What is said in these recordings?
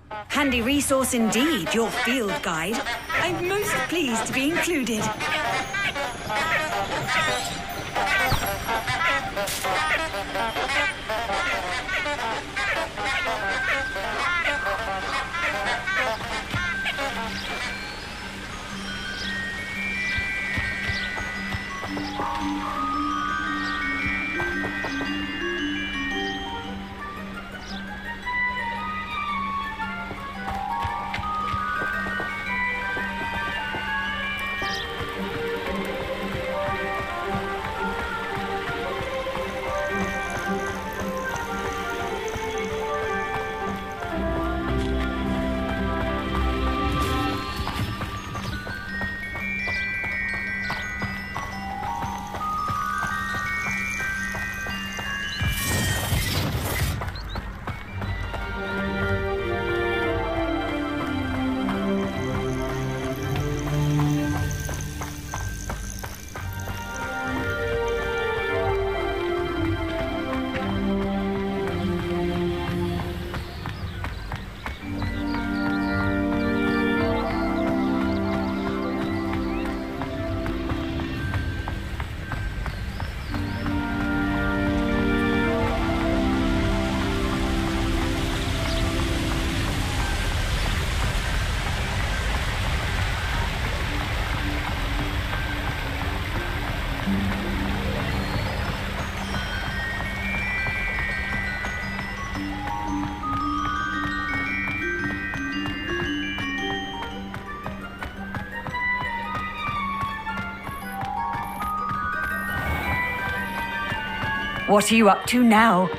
Handy resource indeed, your field guide. I'm most pleased to be included. What are you up to now?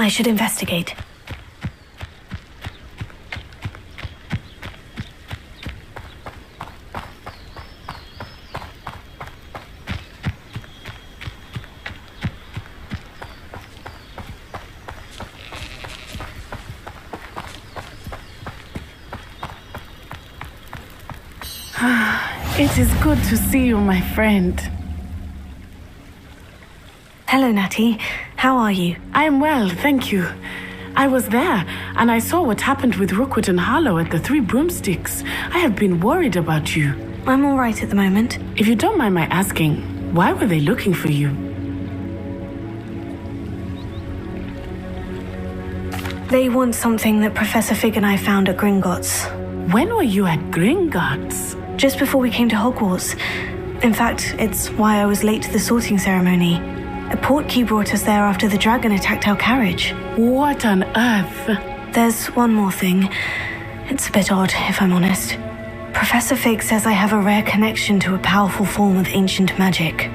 I should investigate. It is good to see you, my friend. Hello, Natty. How are you? I am well, thank you. I was there, and I saw what happened with Rookwood and Harlow at the Three Broomsticks. I have been worried about you. I'm all right at the moment. If you don't mind my asking, why were they looking for you? They want something that Professor Fig and I found at Gringotts. When were you at Gringotts? Just before we came to Hogwarts. In fact, it's why I was late to the sorting ceremony. A portkey brought us there after the dragon attacked our carriage. What on earth? There's one more thing. It's a bit odd, if I'm honest. Professor Fig says I have a rare connection to a powerful form of ancient magic.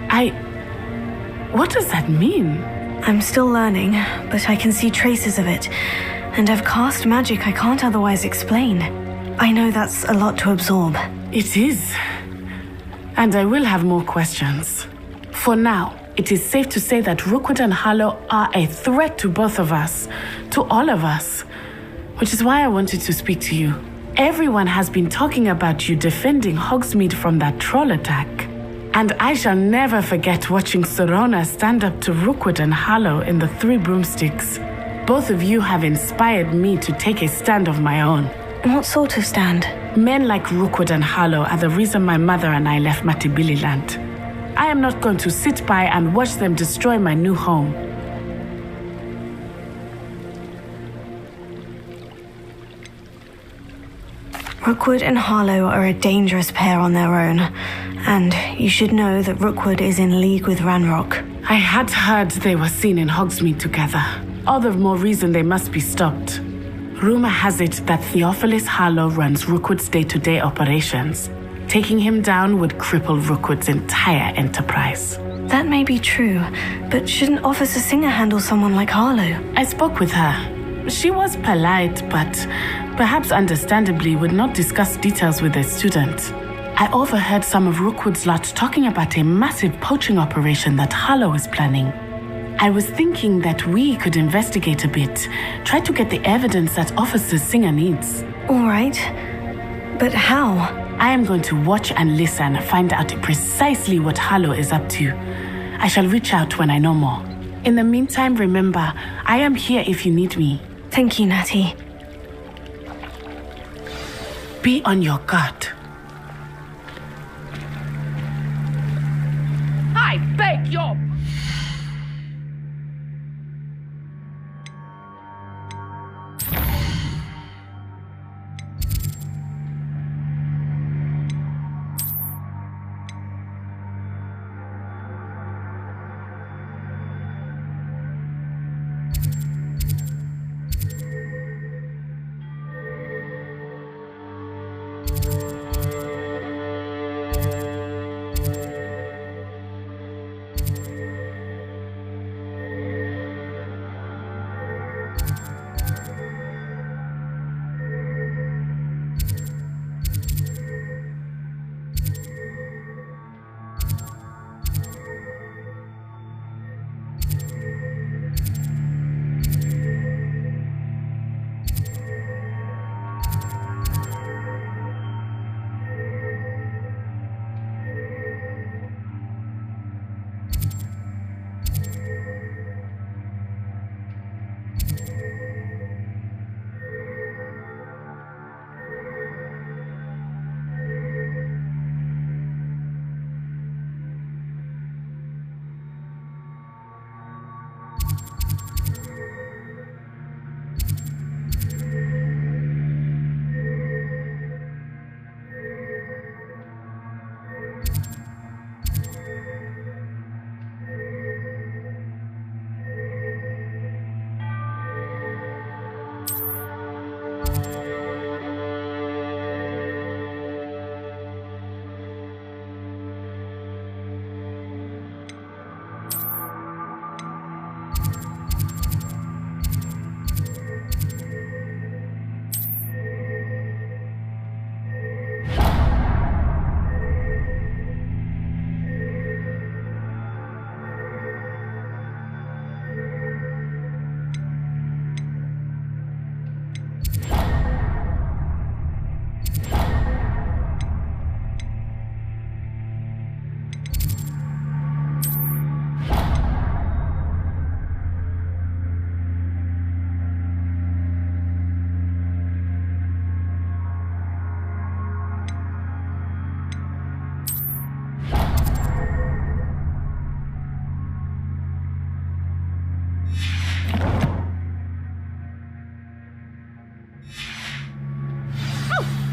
What does that mean? I'm still learning, but I can see traces of it. And I've cast magic I can't otherwise explain. I know that's a lot to absorb. It is. And I will have more questions. For now, it is safe to say that Rookwood and Harlow are a threat to both of us, to all of us, which is why I wanted to speak to you. Everyone has been talking about you defending Hogsmeade from that troll attack. And I shall never forget watching Sorona stand up to Rookwood and Harlow in the Three Broomsticks. Both of you have inspired me to take a stand of my own. What sort of stand? Men like Rookwood and Harlow are the reason my mother and I left Matabeleland. I am not going to sit by and watch them destroy my new home. Rookwood and Harlow are a dangerous pair on their own. And you should know that Rookwood is in league with Ranrock. I had heard they were seen in Hogsmeade together. All the more reason they must be stopped. Rumor has it that Theophilus Harlow runs Rookwood's day-to-day operations. Taking him down would cripple Rookwood's entire enterprise. That may be true, but shouldn't Officer Singer handle someone like Harlow? I spoke with her. She was polite, but perhaps understandably would not discuss details with a student. I overheard some of Rookwood's lot talking about a massive poaching operation that Harlow is planning. I was thinking that we could investigate a bit, try to get the evidence that Officer Singer needs. All right, but how? I am going to watch and listen, find out precisely what Harlow is up to. I shall reach out when I know more. In the meantime, remember, I am here if you need me. Thank you, Natty. Be on your guard. I beg your...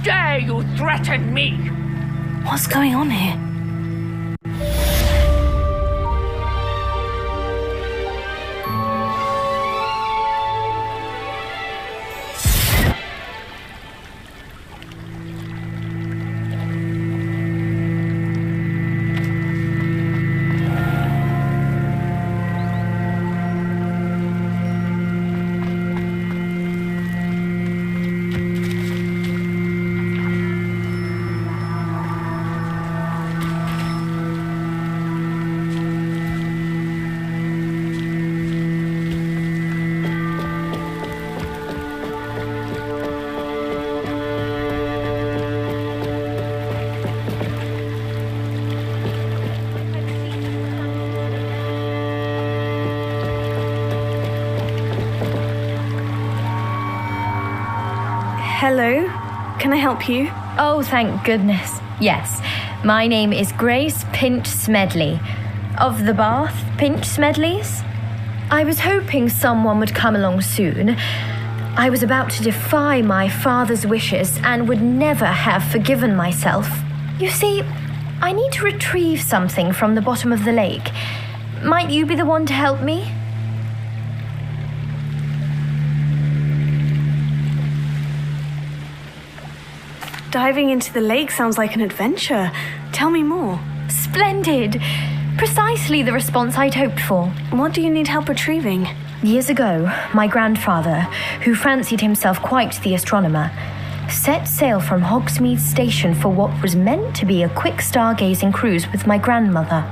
dare you threaten me? What's going on here? Hello, can I help you? Oh, thank goodness. Yes, my name is Grace Pinch Smedley, of the Bath Pinch Smedleys. I was hoping someone would come along soon. I was about to defy my father's wishes and would never have forgiven myself. You see, I need to retrieve something from the bottom of the lake. Might you be the one to help me? Diving into the lake sounds like an adventure. Tell me more. Splendid! Precisely the response I'd hoped for. What do you need help retrieving? Years ago, my grandfather, who fancied himself quite the astronomer, set sail from Hogsmeade Station for what was meant to be a quick stargazing cruise with my grandmother.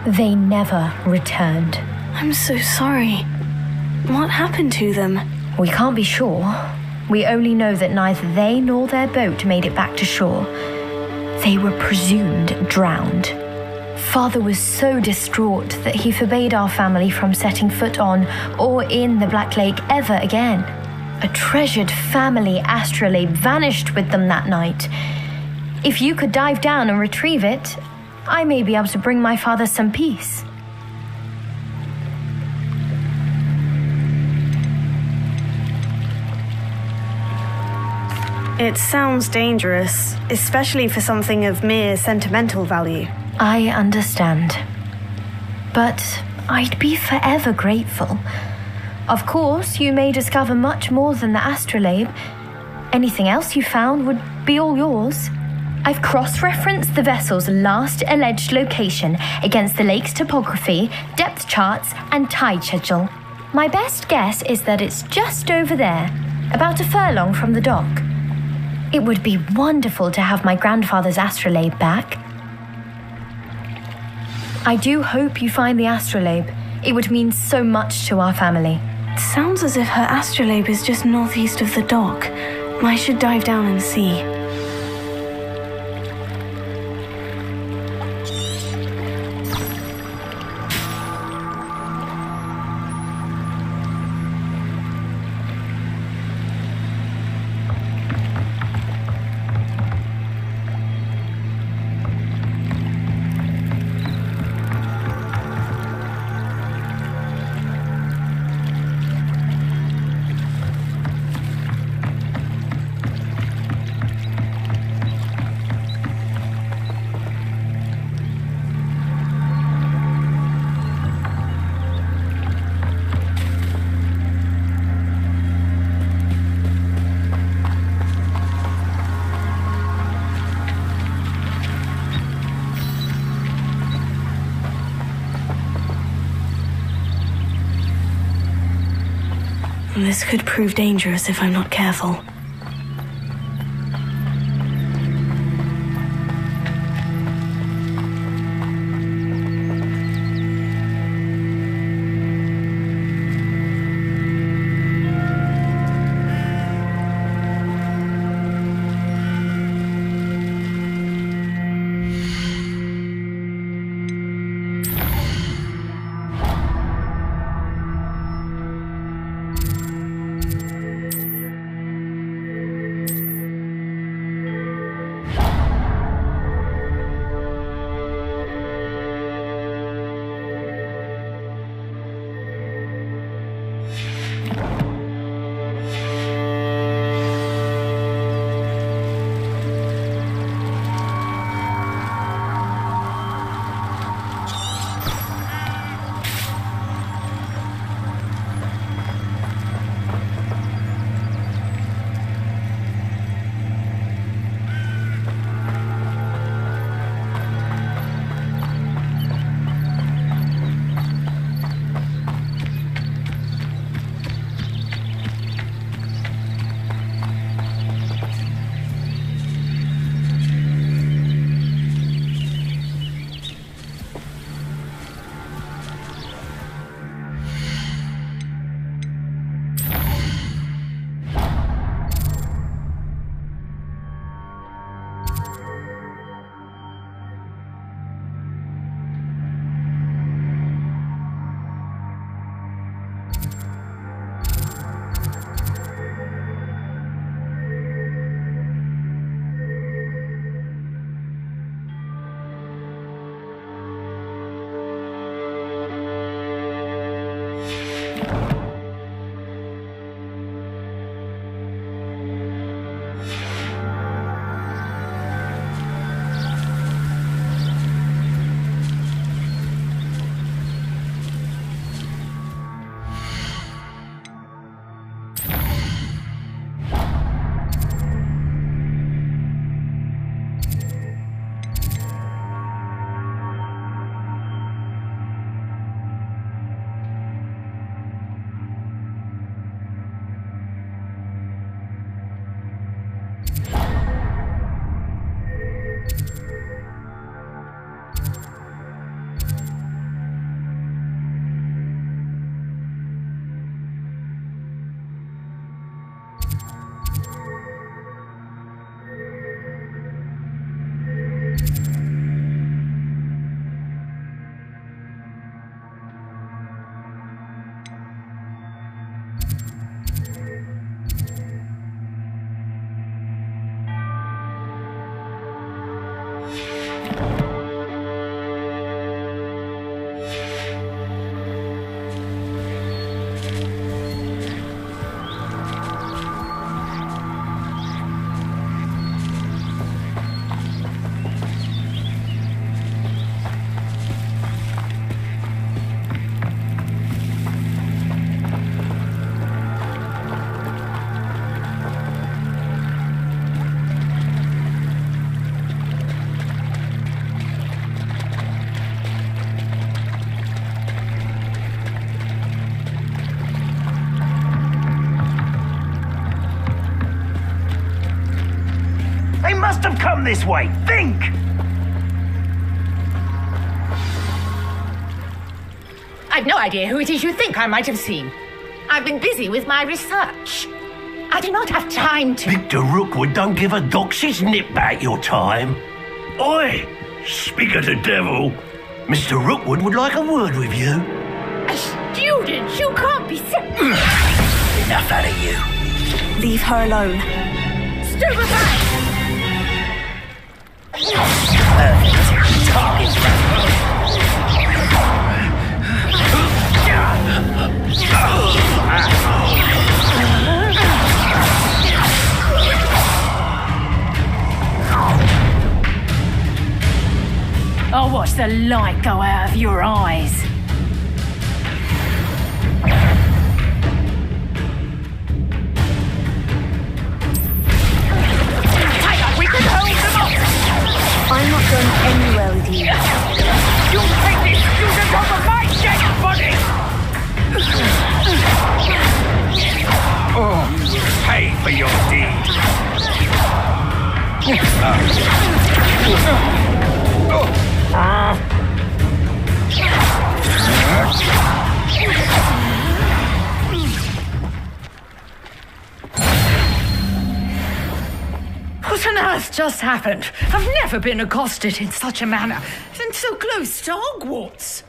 They never returned. I'm so sorry. What happened to them? We can't be sure. We only know that neither they nor their boat made it back to shore. They were presumed drowned. Father was so distraught that he forbade our family from setting foot on or in the Black Lake ever again. A treasured family astrolabe vanished with them that night. If you could dive down and retrieve it, I may be able to bring my father some peace. It sounds dangerous, especially for something of mere sentimental value. I understand. But I'd be forever grateful. Of course, you may discover much more than the astrolabe. Anything else you found would be all yours. I've cross-referenced the vessel's last alleged location against the lake's topography, depth charts, and tide schedule. My best guess is that it's just over there, about a furlong from the dock. It would be wonderful to have my grandfather's astrolabe back. I do hope you find the astrolabe. It would mean so much to our family. It sounds as if her astrolabe is just northeast of the dock. I should dive down and see. This could prove dangerous if I'm not careful. must have come this way. Think! I've no idea who it is you think I might have seen. I've been busy with my research. I do not have time to... Victor Rookwood don't give a dox's nip back your time. Oi! Speak of the devil. Mr. Rookwood would like a word with you. A student? You can't be sick. Enough out of you. Leave her alone. Stupefy! Target I'll watch the light go out of your eyes. We can hold them off! I'm not going anywhere with you. You take this student over my dead body! Oh, pay for your deed. What on earth just happened? I've never been accosted in such a manner, and so close to Hogwarts.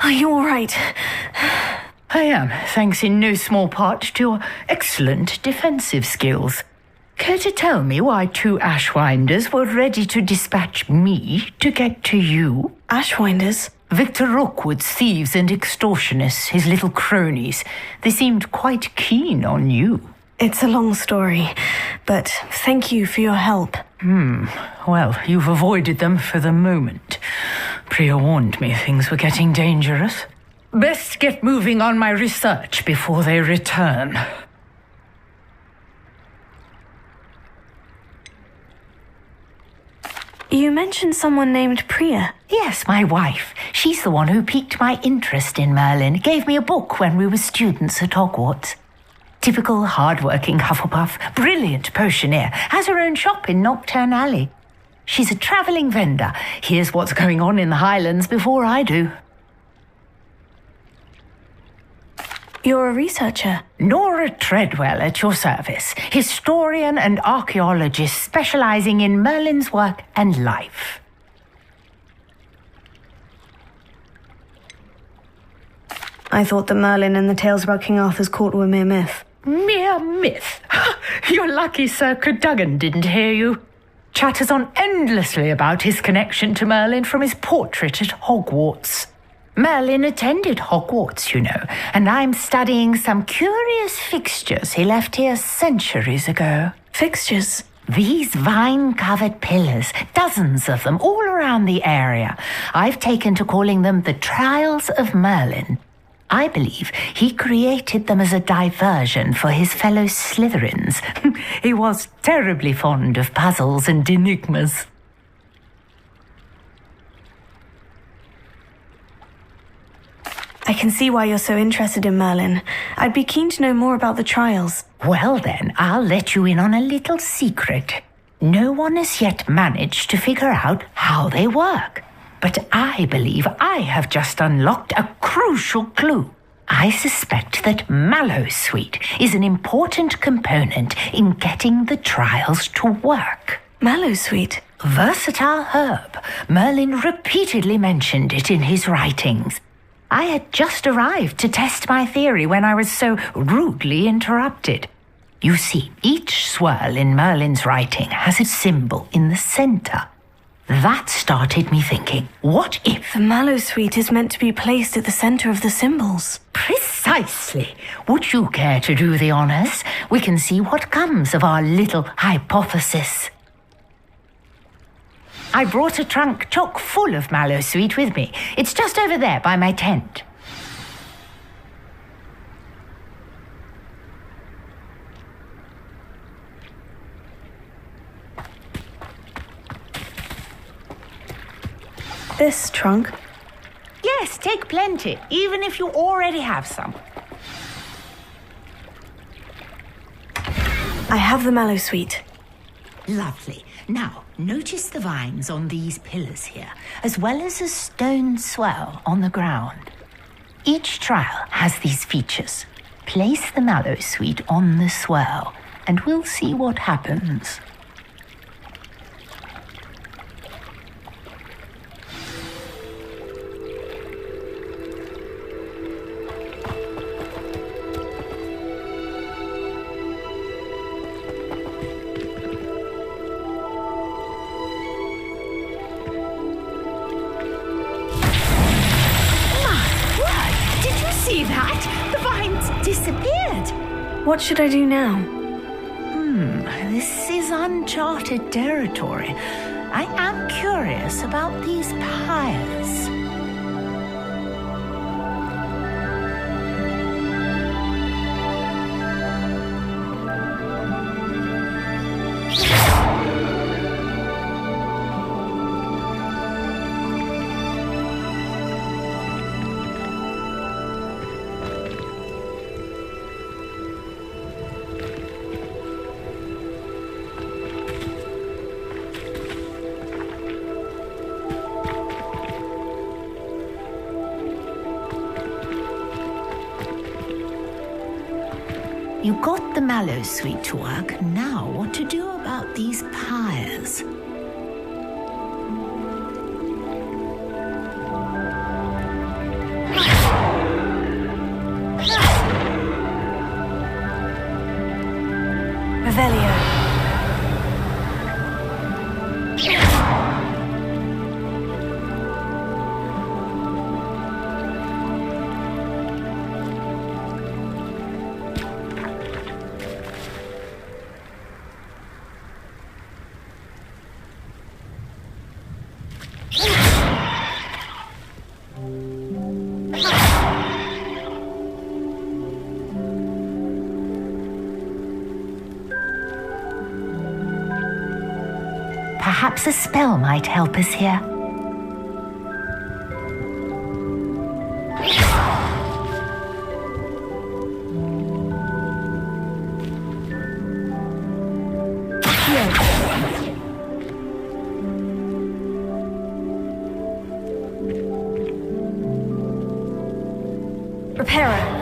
Are you all right? I am, thanks in no small part to your excellent defensive skills. Care to tell me why two Ashwinders were ready to dispatch me to get to you? Ashwinders? Victor Rookwood's thieves and extortionists, his little cronies. They seemed quite keen on you. It's a long story, but thank you for your help. Well, you've avoided them for the moment. Priya warned me things were getting dangerous. Best get moving on my research before they return. You mentioned someone named Priya. Yes, my wife. She's the one who piqued my interest in Merlin. Gave me a book when we were students at Hogwarts. Typical hard-working Hufflepuff, brilliant potioneer, has her own shop in Nocturne Alley. She's a travelling vendor. Hears what's going on in the Highlands before I do. You're a researcher. Nora Treadwell at your service, historian and archaeologist specialising in Merlin's work and life. I thought that Merlin and the tales about King Arthur's court were mere myth. Mere myth? You're lucky Sir Cadogan didn't hear you. Chatters on endlessly about his connection to Merlin from his portrait at Hogwarts. Merlin attended Hogwarts, you know, and I'm studying some curious fixtures he left here centuries ago. Fixtures? These vine-covered pillars, dozens of them all around the area. I've taken to calling them the Trials of Merlin. I believe he created them as a diversion for his fellow Slytherins. He was terribly fond of puzzles and enigmas. I can see why you're so interested in Merlin. I'd be keen to know more about the trials. Well then, I'll let you in on a little secret. No one has yet managed to figure out how they work. But I believe I have just unlocked a crucial clue. I suspect that Mallowsweet is an important component in getting the trials to work. Mallowsweet? Versatile herb. Merlin repeatedly mentioned it in his writings. I had just arrived to test my theory when I was so rudely interrupted. You see, each swirl in Merlin's writing has a symbol in the center. That started me thinking, what if... The Mallowsweet is meant to be placed at the center of the symbols. Precisely. Would you care to do the honors? We can see what comes of our little hypothesis. I brought a trunk chock full of Mallowsweet with me. It's just over there by my tent. this, trunk? Yes, take plenty, even if you already have some. I have the mallow sweet. Lovely. Now, notice the vines on these pillars here, as well as a stone swell on the ground. Each trial has these features. Place the mallow sweet on the swell, and we'll see what happens. See that? The vines disappeared. What should I do now? This is uncharted territory. I am curious about these pyres. You got the mallow sweet to work. Now what to do about these pyres? Revelio. Perhaps a spell might help us here. Reparo.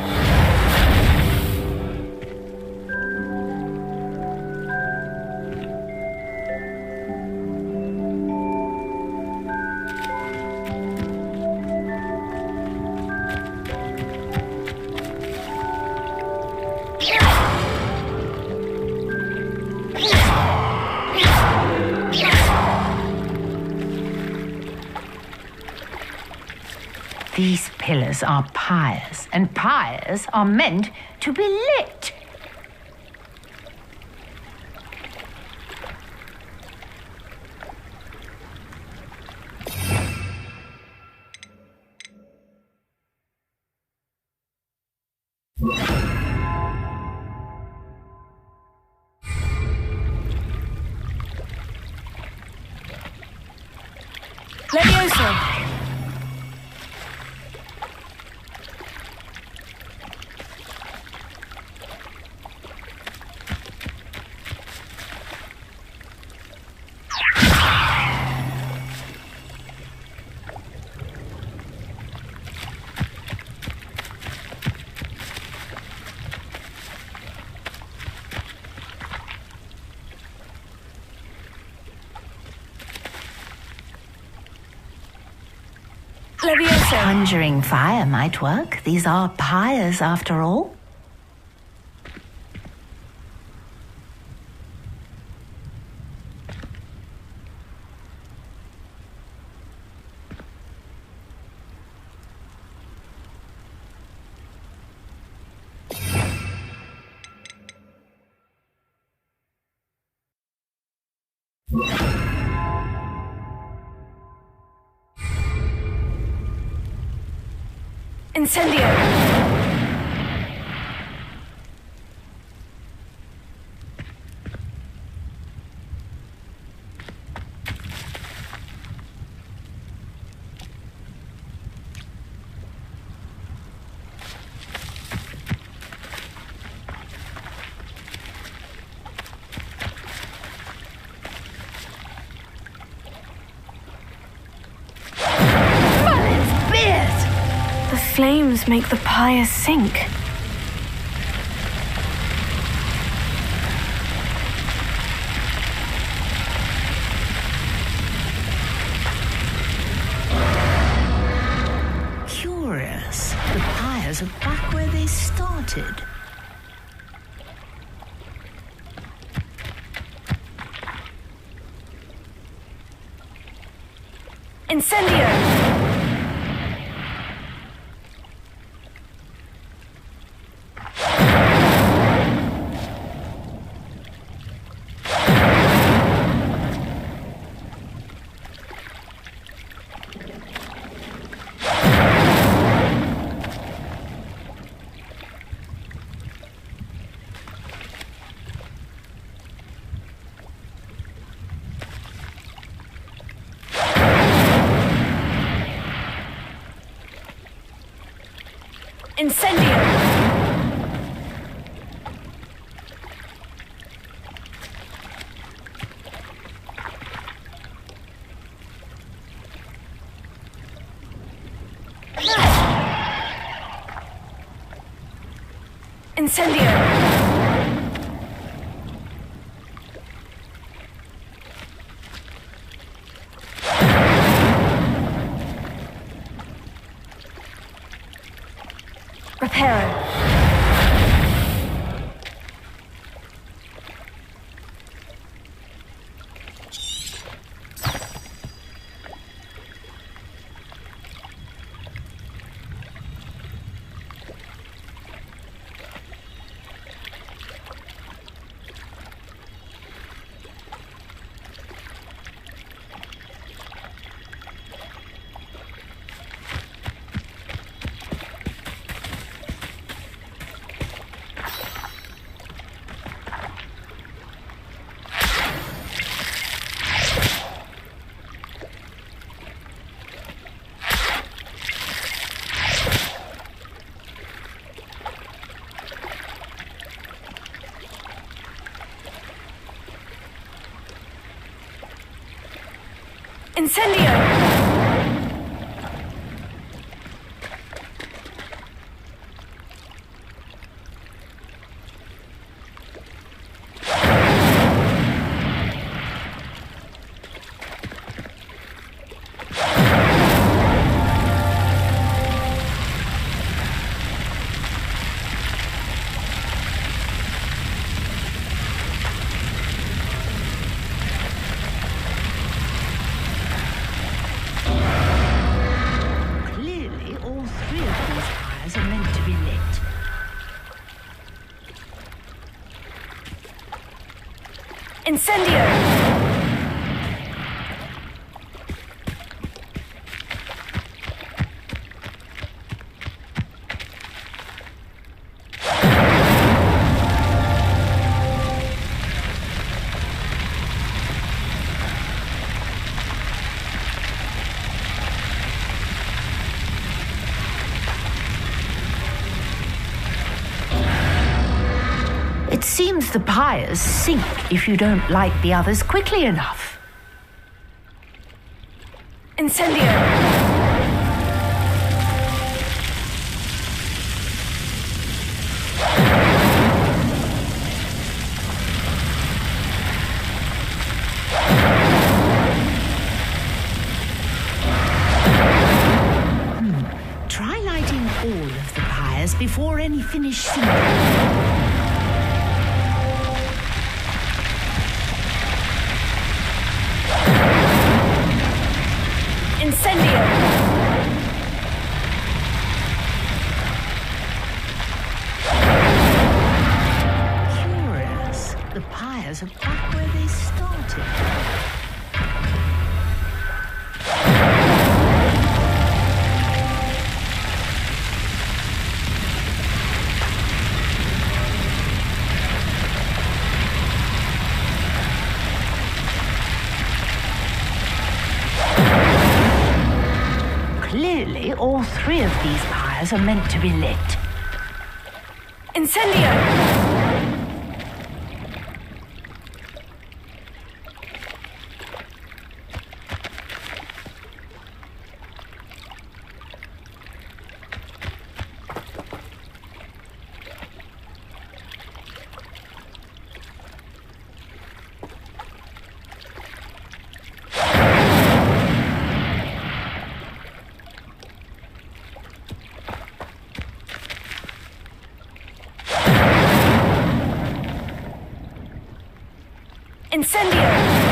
These pillars are pyres, and pyres are meant to be lit. Levioso. Levioso. Conjuring fire might work. These are pyres after all. Incendio. flames make the pyre sink. Curious. The pyres are back where they started. Incendio! Incendio! Incendio! Reparo. Incendio! Incendio! It seems the pyres sink if you don't light the others quickly enough. Incendio! Try lighting all of the pyres before any finish sinking. Incendio! Curious. The pyres are back where they started. Clearly, all three of these pyres are meant to be lit. Incendio! Incendio!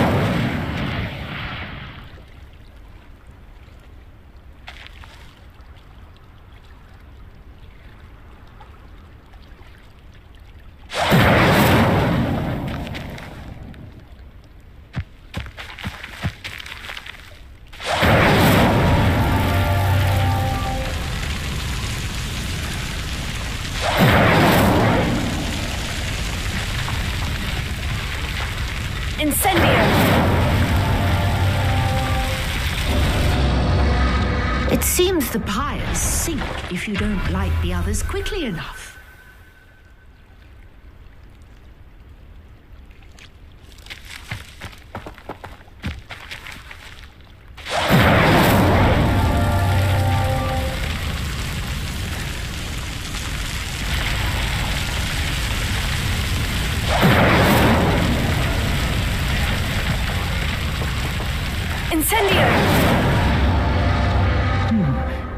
It seems the pyres sink if you don't light the others quickly enough.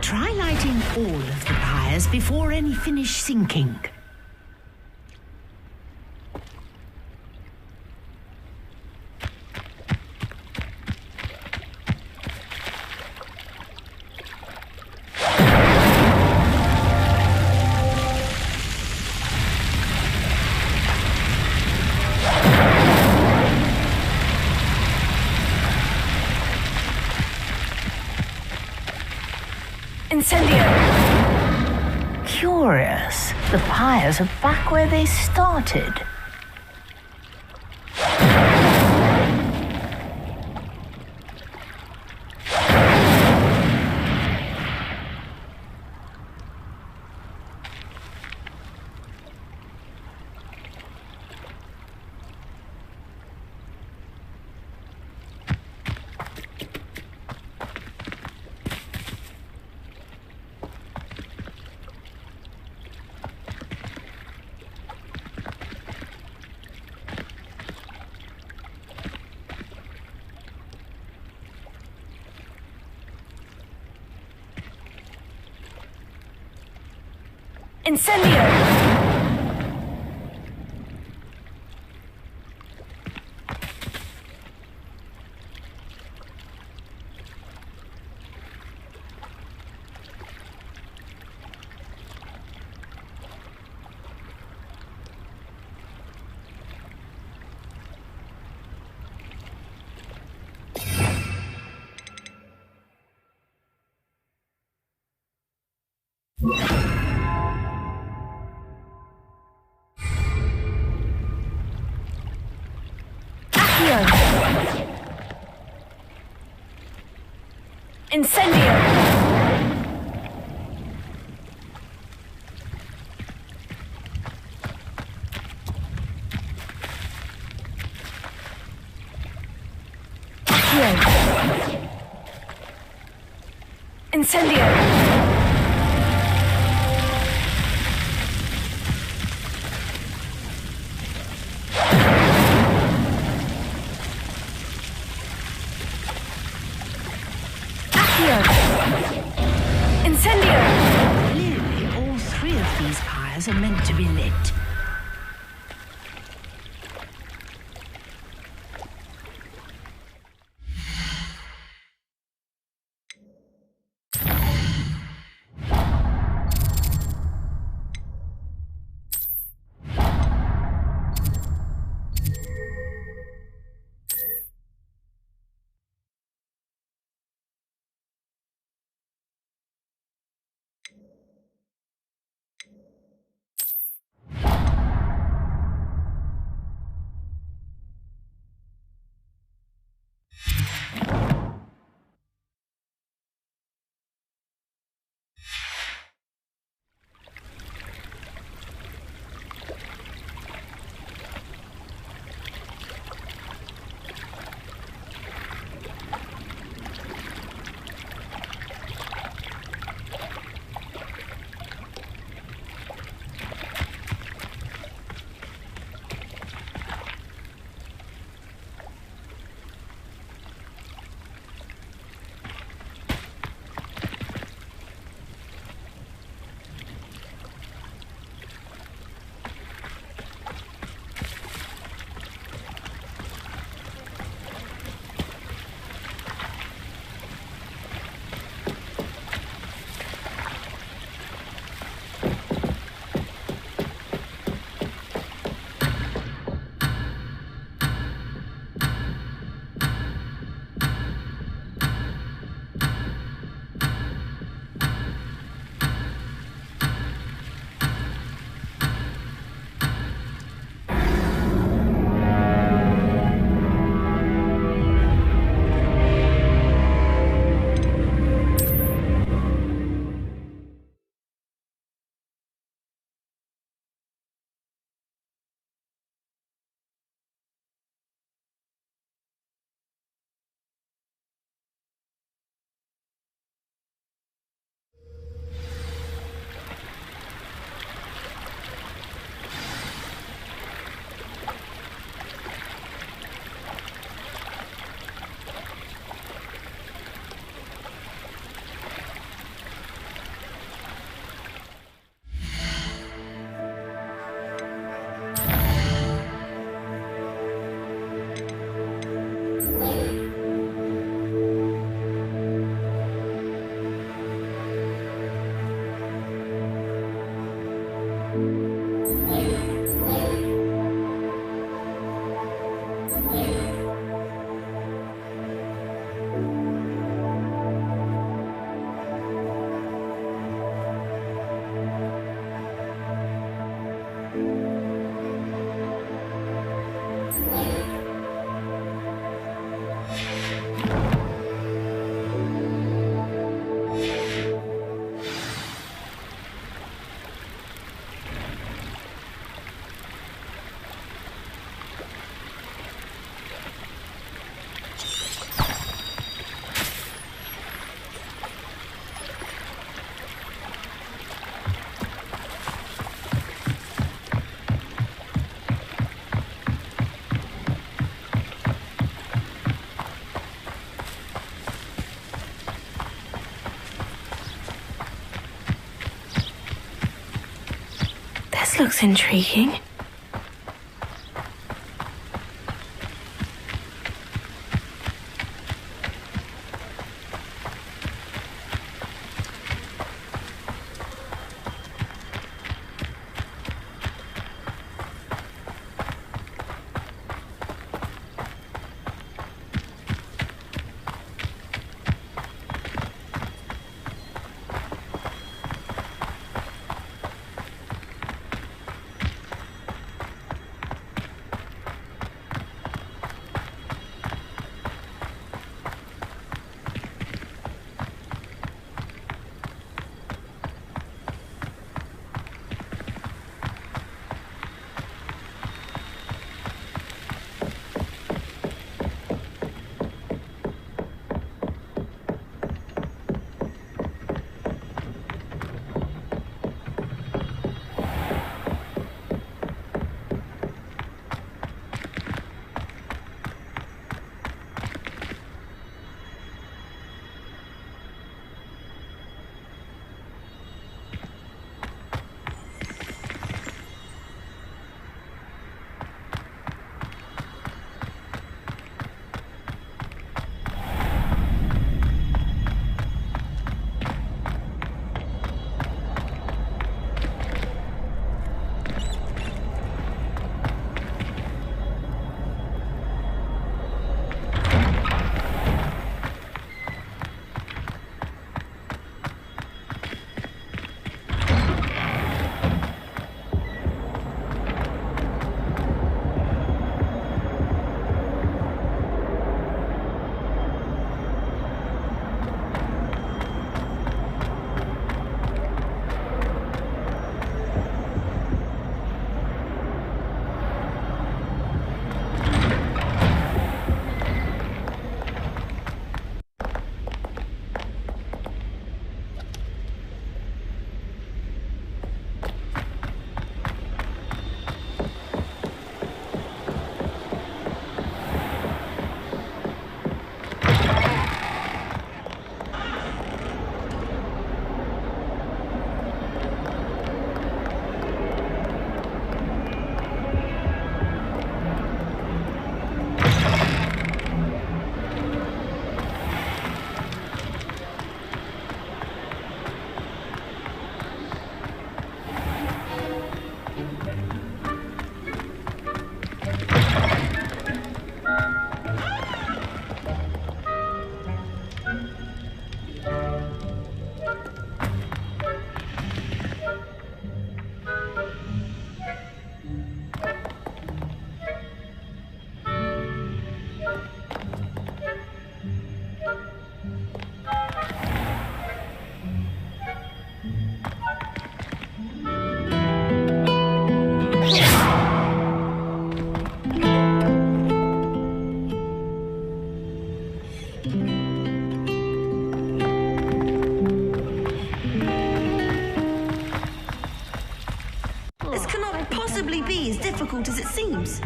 Try lighting all of the pyres before any finish sinking. Curious. The pyres are back where they started. Incendio! Incendio! Incendio! Incendio! Clearly, all three of these pyres are meant to be lit. This looks intriguing. difficult as it seems.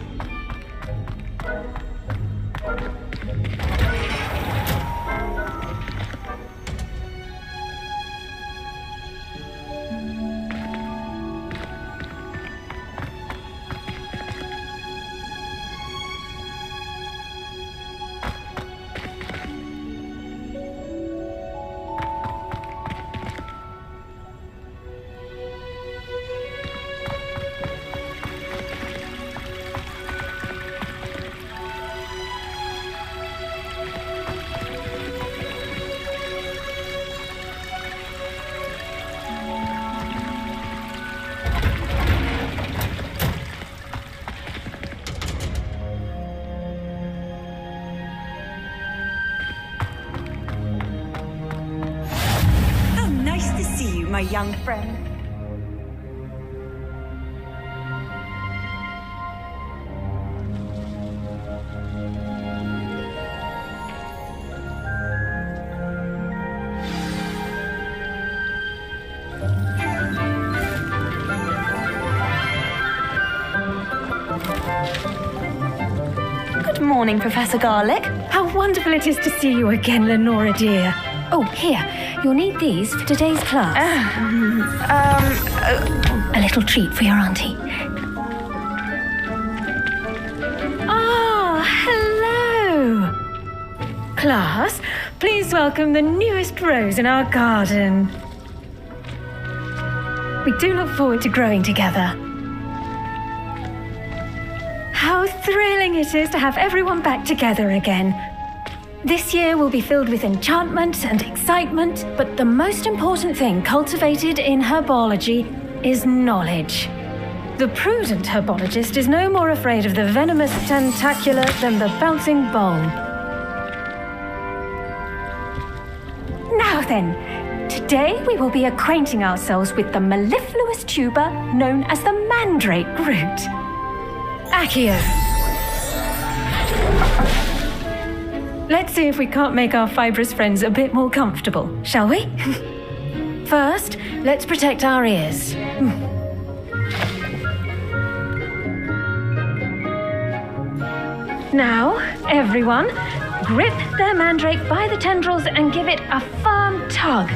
my young friend. Good morning, Professor Garlick. How wonderful it is to see you again, Lenora dear. Oh, here, you'll need these for today's class. A little treat for your auntie. Ah, hello. Class, please welcome the newest rose in our garden. We do look forward to growing together. How thrilling it is to have everyone back together again. This year will be filled with enchantment and excitement, but the most important thing cultivated in herbology is knowledge. The prudent herbologist is no more afraid of the venomous tentacula than the bouncing bowl. Now then, today we will be acquainting ourselves with the mellifluous tuber known as the mandrake root. Accio. Let's see if we can't make our fibrous friends a bit more comfortable, shall we? First, let's protect our ears. Now, everyone, grip their mandrake by the tendrils and give it a firm tug.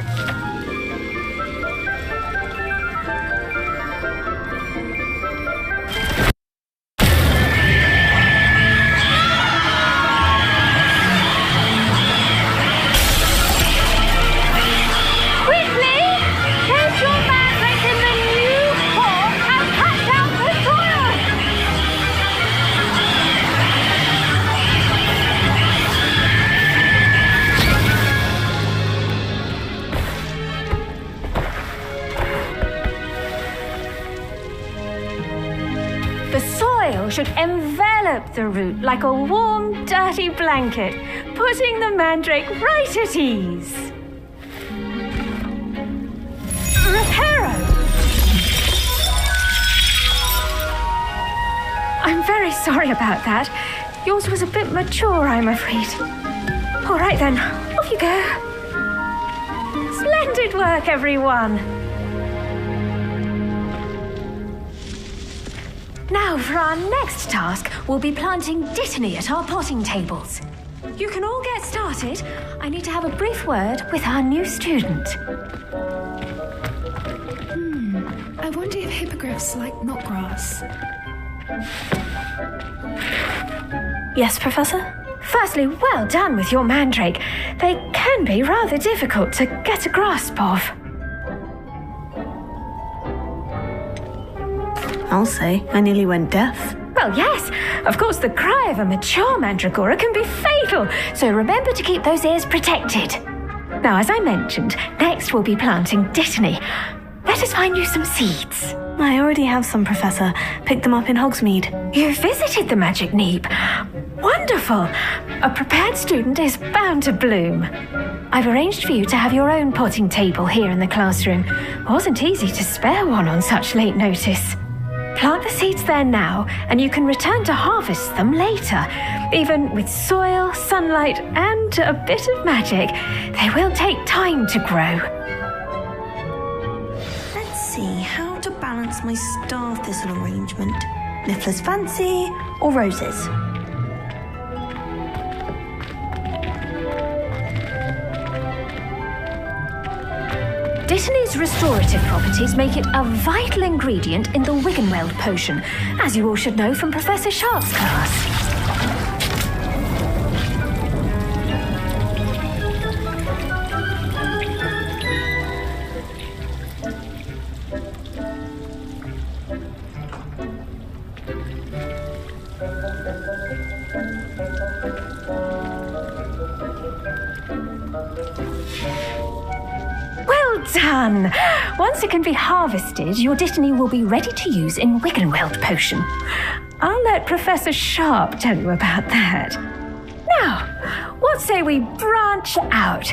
Should envelop the root like a warm, dirty blanket, putting the mandrake right at ease. Reparo! I'm very sorry about that. Yours was a bit mature, I'm afraid. All right then, off you go. Splendid work, everyone. Now, for our next task, we'll be planting dittany at our potting tables. You can all get started. I need to have a brief word with our new student. I wonder if hippogriffs like knotgrass. Yes, Professor? Firstly, well done with your mandrake. They can be rather difficult to get a grasp of. I'll say, I nearly went deaf. Well, yes. Of course, the cry of a mature mandragora can be fatal, so remember to keep those ears protected. Now, as I mentioned, next we'll be planting dittany. Let us find you some seeds. I already have some, Professor. Picked them up in Hogsmeade. You visited the Magic Neep. Wonderful. A prepared student is bound to bloom. I've arranged for you to have your own potting table here in the classroom. Wasn't easy to spare one on such late notice. Plant the seeds there now, and you can return to harvest them later. Even with soil, sunlight, and a bit of magic, they will take time to grow. Let's see how to balance my star thistle arrangement. Niffler's Fancy or roses? Dittany's restorative properties make it a vital ingredient in the Wiggenweld potion, as you all should know from Professor Sharp's class. Done! Once it can be harvested, your dittany will be ready to use in Wiggenweld potion. I'll let Professor Sharp tell you about that. Now, what say we branch out?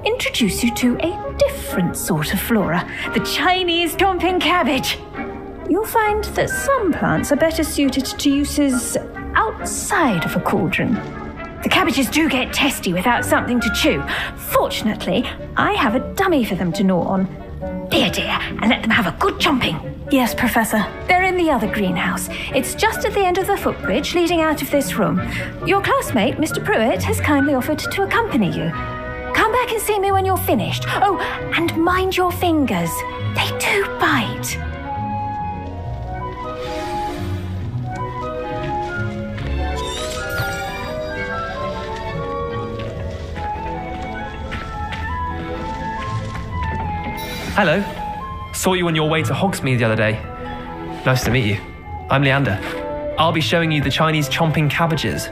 introduce you to a different sort of flora, the Chinese chomping cabbage. You'll find that some plants are better suited to uses outside of a cauldron. The cabbages do get testy without something to chew. Fortunately, I have a dummy for them to gnaw on. Dear, and let them have a good chomping. Yes, Professor. They're in the other greenhouse. It's just at the end of the footbridge leading out of this room. Your classmate, Mr. Pruitt, has kindly offered to accompany you. Come back and see me when you're finished. Oh, and mind your fingers. They do bite. Hello. Saw you on your way to Hogsmeade the other day. Nice to meet you. I'm Leander. I'll be showing you the Chinese chomping cabbages.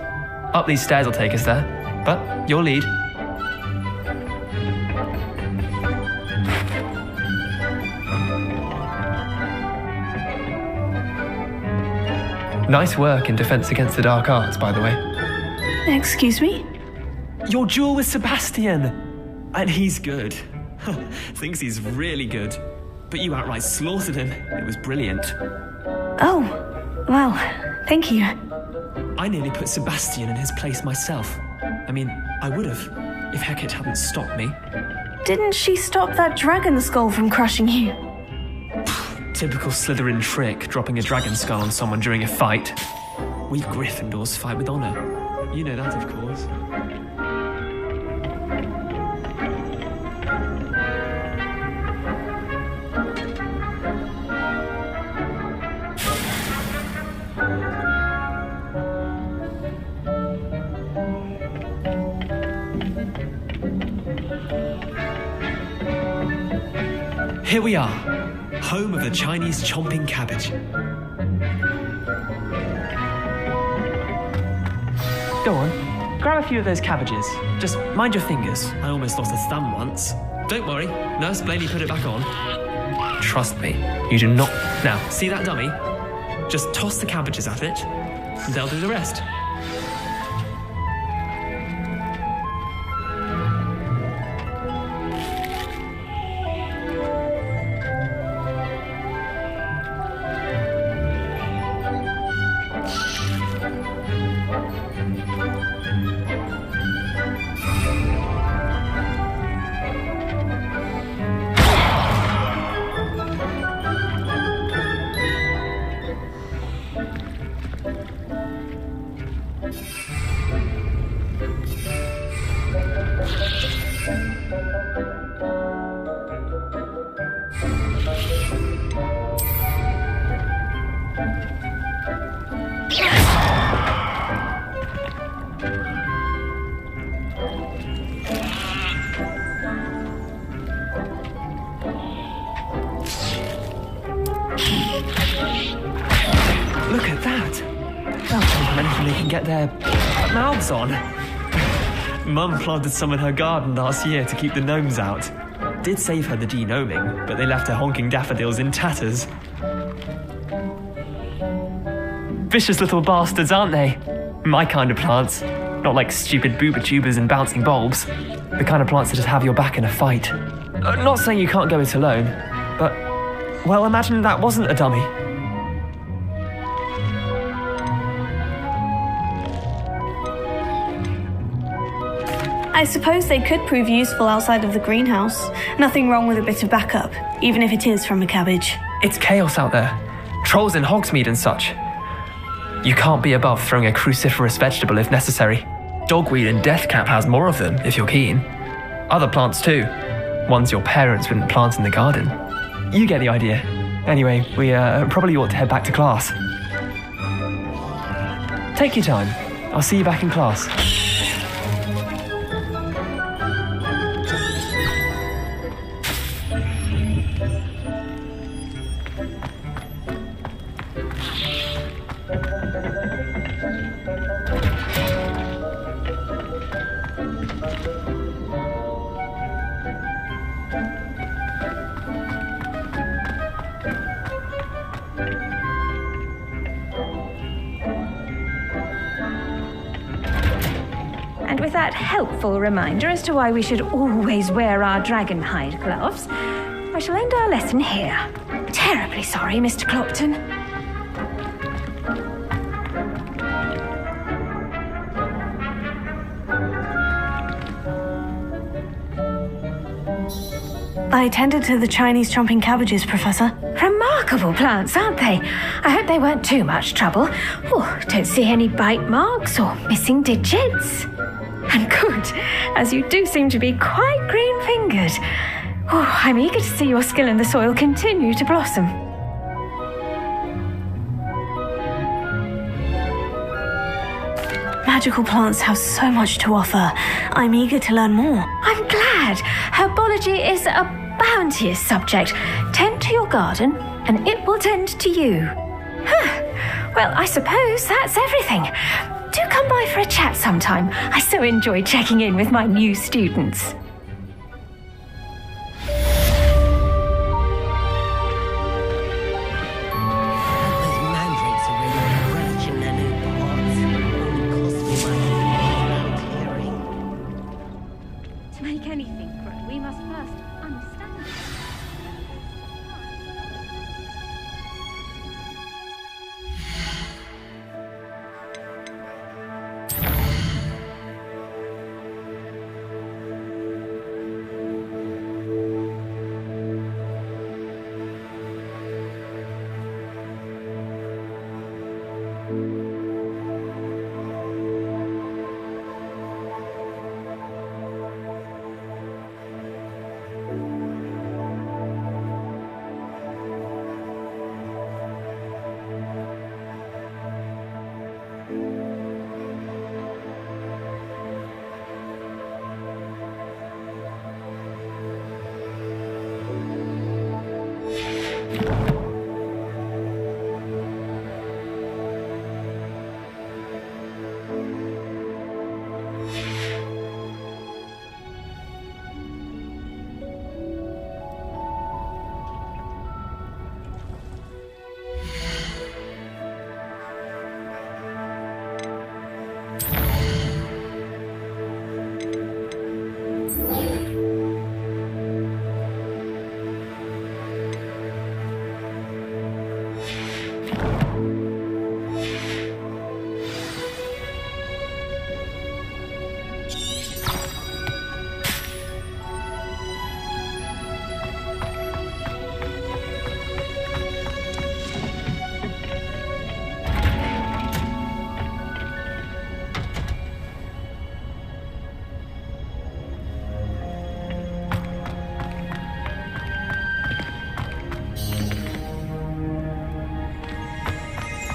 Up these stairs will take us there, but your lead. Nice work in Defense Against the Dark Arts, by the way. Excuse me? Your duel with Sebastian! And he's good. Thinks he's really good. But you outright slaughtered him. It was brilliant. Oh, well, thank you. I nearly put Sebastian in his place myself. I mean, I would have, if Hecate hadn't stopped me. Didn't she stop that dragon skull from crushing you? Typical Slytherin trick, dropping a dragon skull on someone during a fight. We Gryffindors fight with honor. You know that, of course. Here we are, home of the Chinese chomping cabbage. Go on, grab a few of those cabbages. Just mind your fingers. I almost lost a thumb once. Don't worry, Nurse Blaney put it back on. Trust me, you do not... Now, see that dummy? Just toss the cabbages at it, and they'll do the rest. Look at that! They'll take on anything they can get their mouths on. Mum planted some in her garden last year to keep the gnomes out. Did save her the de-gnoming, but they left her honking daffodils in tatters. Vicious little bastards, aren't they? My kind of plants. Not like stupid booba tubers and bouncing bulbs. The kind of plants that just have your back in a fight. Not saying you can't go it alone, but... well, imagine that wasn't a dummy. I suppose they could prove useful outside of the greenhouse. Nothing wrong with a bit of backup, even if it is from a cabbage. It's chaos out there. Trolls in Hogsmeade and such. You can't be above throwing a cruciferous vegetable if necessary. Dogweed and deathcap has more of them, if you're keen. Other plants too. Ones your parents wouldn't plant in the garden. You get the idea. Anyway, we probably ought to head back to class. Take your time. I'll see you back in class. And with that helpful reminder as to why we should always wear our dragon hide gloves, I shall end our lesson here. Terribly sorry, Mr. Clopton. I attended to the Chinese chomping cabbages, Professor. Remarkable plants, aren't they? I hope they weren't too much trouble. Oh, don't see any bite marks or missing digits. And good, as you do seem to be quite green-fingered. Oh, I'm eager to see your skill in the soil continue to blossom. Magical plants have so much to offer. I'm eager to learn more. I'm glad. Herbology is a bounteous subject. Tend to your garden, and it will tend to you. Well, I suppose that's everything. Do come by for a chat sometime. I so enjoy checking in with my new students.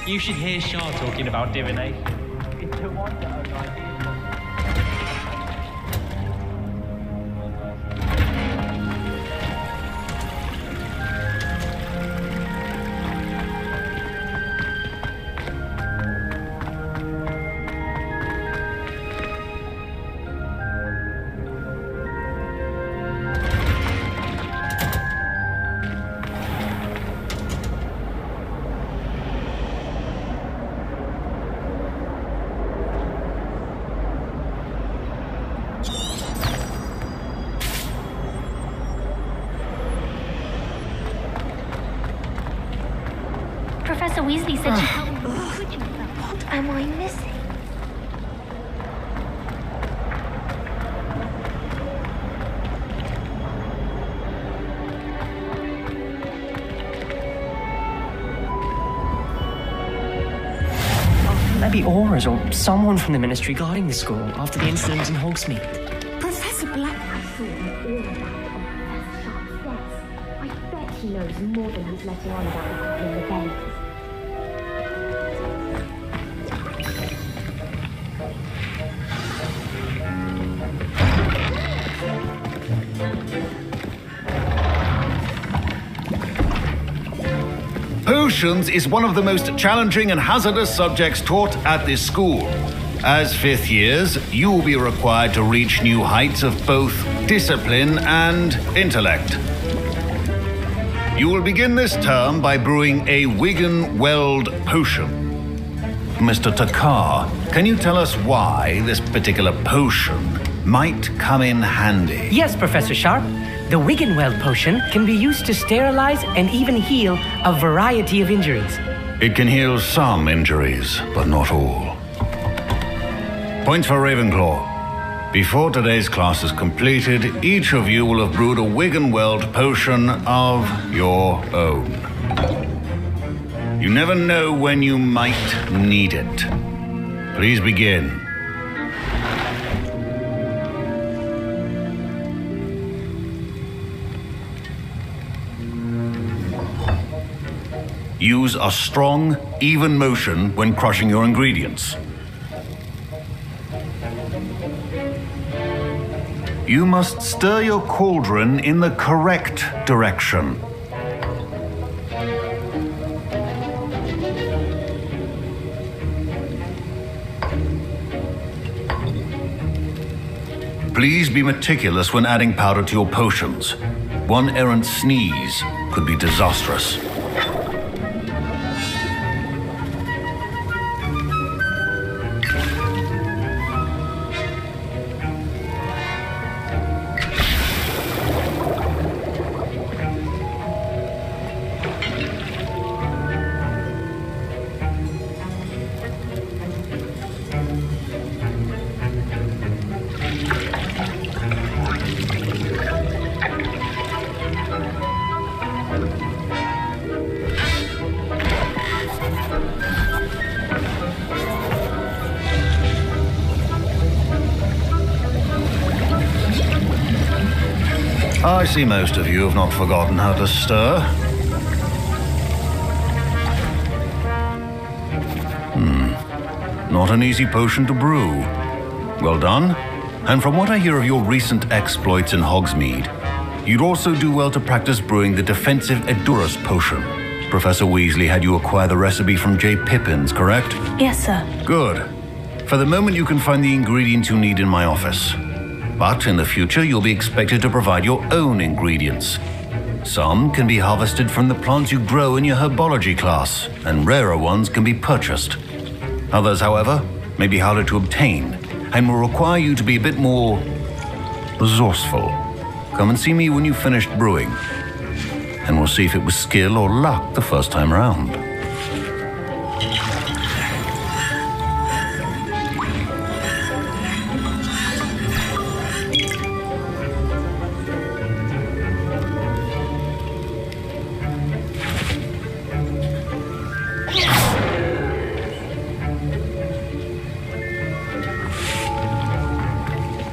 You should hear Shah talking about divination. It's a wonder of ideas. Professor Weasley said she'd help me with the switching. What am I missing? Maybe auras or someone from the ministry guarding the school after the incident in Hogsmeade. Professor Black. I bet he knows more than he's letting on about the couple in the bed. Potions is one of the most challenging and hazardous subjects taught at this school. As fifth years, you will be required to reach new heights of both discipline and intellect. You will begin this term by brewing a Wigan Weld potion. Mr. Takar, can you tell us why this particular potion might come in handy? Yes, Professor Sharp. The Wiggenweld potion can be used to sterilize and even heal a variety of injuries. It can heal some injuries, but not all. Points for Ravenclaw. Before today's class is completed, each of you will have brewed a Wiggenweld potion of your own. You never know when you might need it. Please begin. Use a strong, even motion when crushing your ingredients. You must stir your cauldron in the correct direction. Please be meticulous when adding powder to your potions. One errant sneeze could be disastrous. I see most of you have not forgotten how to stir. Not an easy potion to brew. Well done. And from what I hear of your recent exploits in Hogsmeade, you'd also do well to practice brewing the defensive Edurus potion. Professor Weasley had you acquire the recipe from J. Pippins, correct? Yes, sir. Good. For the moment, you can find the ingredients you need in my office. But in the future, you'll be expected to provide your own ingredients. Some can be harvested from the plants you grow in your herbology class, and rarer ones can be purchased. Others, however, may be harder to obtain, and will require you to be a bit more resourceful. Come and see me when you've finished brewing, and we'll see if it was skill or luck the first time around.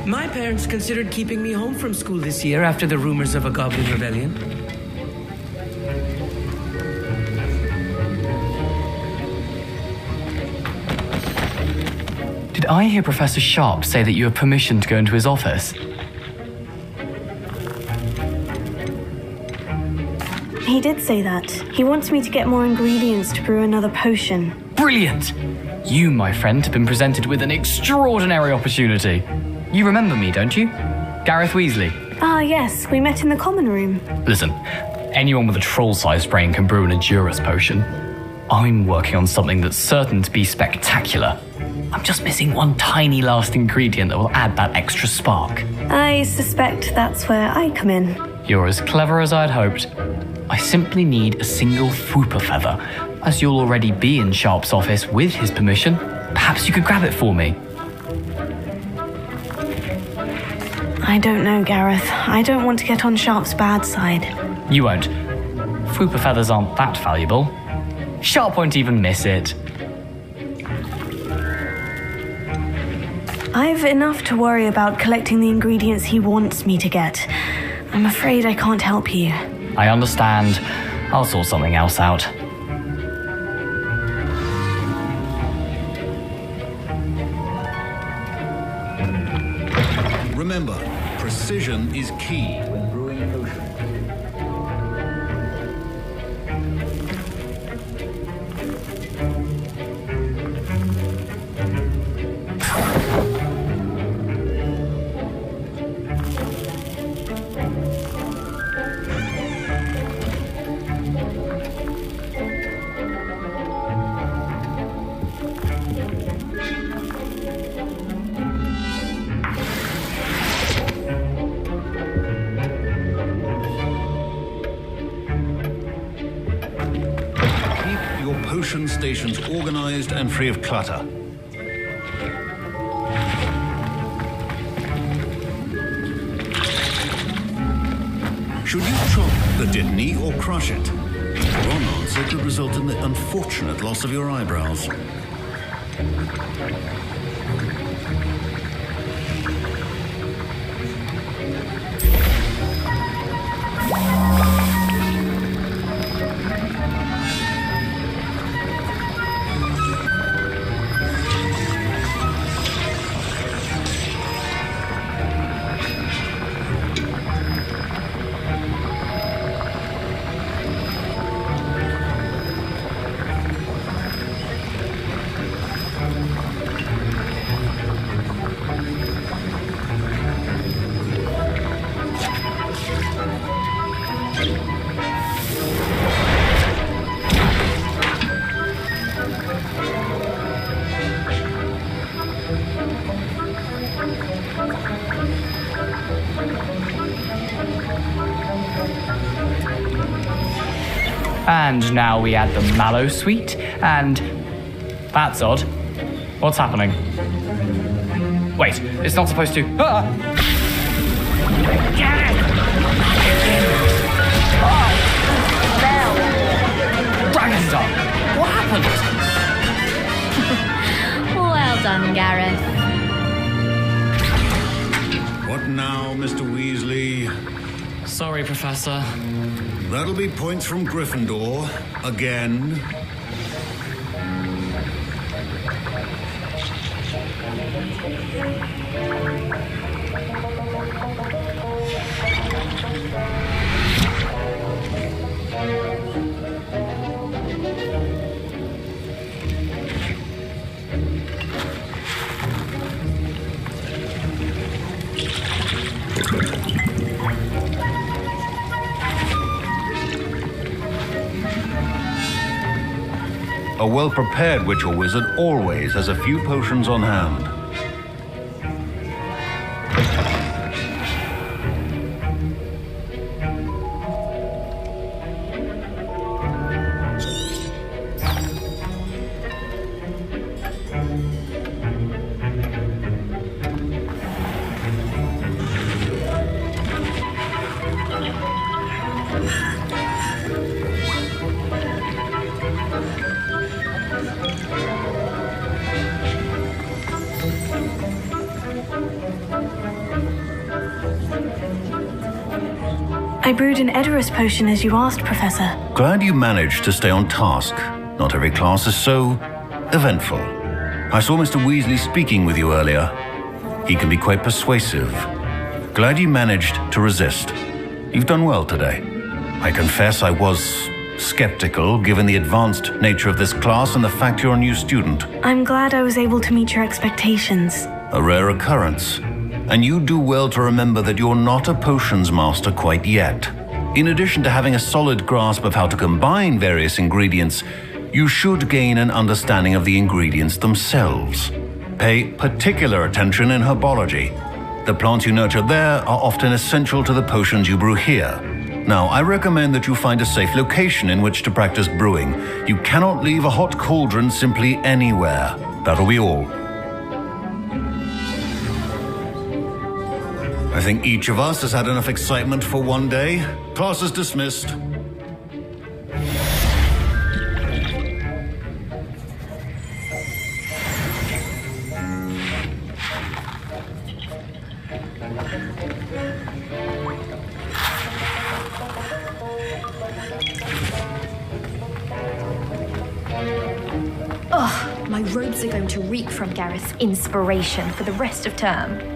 My parents considered keeping me home from school this year after the rumors of a goblin rebellion. Did I hear Professor Sharp say that you have permission to go into his office? He did say that. He wants me to get more ingredients to brew another potion. Brilliant! You, my friend, have been presented with an extraordinary opportunity. You remember me, don't you? Gareth Weasley. Ah, yes. We met in the common room. Listen, anyone with a troll-sized brain can brew an Edurus potion. I'm working on something that's certain to be spectacular. I'm just missing one tiny last ingredient that will add that extra spark. I suspect that's where I come in. You're as clever as I'd hoped. I simply need a single Fwooper feather. As you'll already be in Sharp's office with his permission, perhaps you could grab it for me. I don't know, Gareth. I don't want to get on Sharp's bad side. You won't. Fwooper feathers aren't that valuable. Sharp won't even miss it. I've enough to worry about collecting the ingredients he wants me to get. I'm afraid I can't help you. I understand. I'll sort something else out. Remember, precision is key when brewing a potion. stations organized and free of clutter. Should you chop the Dittany or crush it? The wrong answer could result in the unfortunate loss of your eyebrows. And now we add the mallow sweet, and that's odd. What's happening? Wait, it's not supposed to. Ah! Get it! Oh! Dragon Star! What happened? Well done, Gareth. What now, Mr. Weasley? Sorry, Professor. That'll be points from Gryffindor. Again. A well-prepared witch or wizard always has a few potions on hand. I brewed an Edorus potion as you asked, Professor. Glad you managed to stay on task. Not every class is so eventful. I saw Mr. Weasley speaking with you earlier. He can be quite persuasive. Glad you managed to resist. You've done well today. I confess I was skeptical, given the advanced nature of this class and the fact you're a new student. I'm glad I was able to meet your expectations. A rare occurrence. And you do well to remember that you're not a potions master quite yet. In addition to having a solid grasp of how to combine various ingredients, you should gain an understanding of the ingredients themselves. Pay particular attention in herbology. The plants you nurture there are often essential to the potions you brew here. Now, I recommend that you find a safe location in which to practice brewing. You cannot leave a hot cauldron simply anywhere. That'll be all. I think each of us has had enough excitement for one day. Class is dismissed. Ugh, my robes are going to reek from Gareth's inspiration for the rest of term.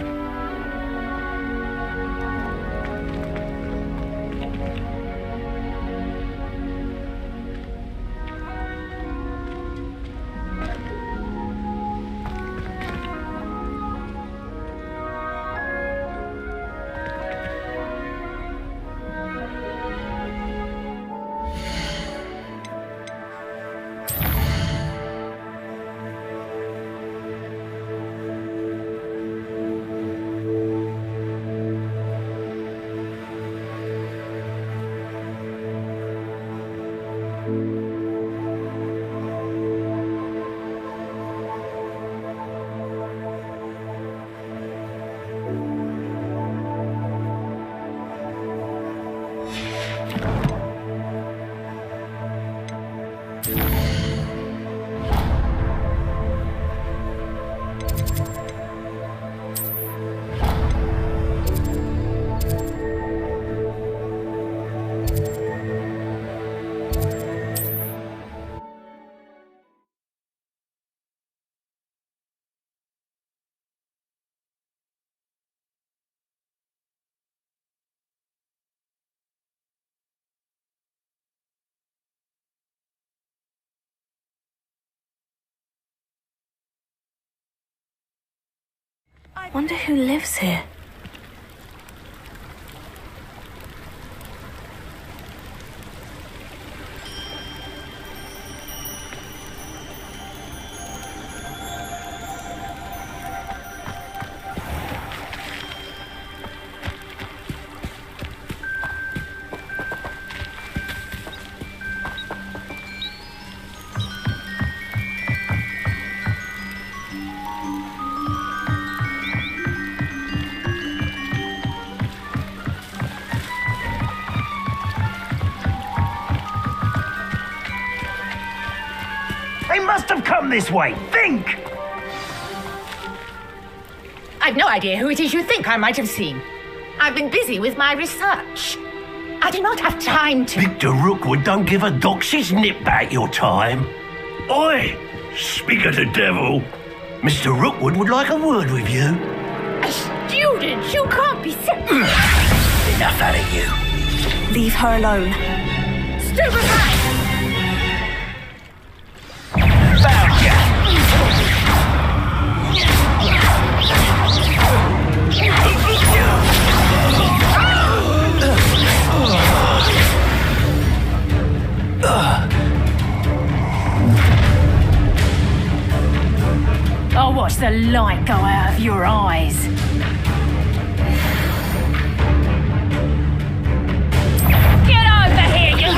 Wonder who lives here. They must have come this way. Think! I've no idea who it is you think I might have seen. I've been busy with my research. I do not have time to... Victor Rookwood don't give a doxy's nip back your time. Oi! Speak of the devil. Mr. Rookwood would like a word with you. A student? You can't be sick. Enough out of you. Leave her alone. Stupefy! I'll watch the light go out of your eyes. Get over here, you!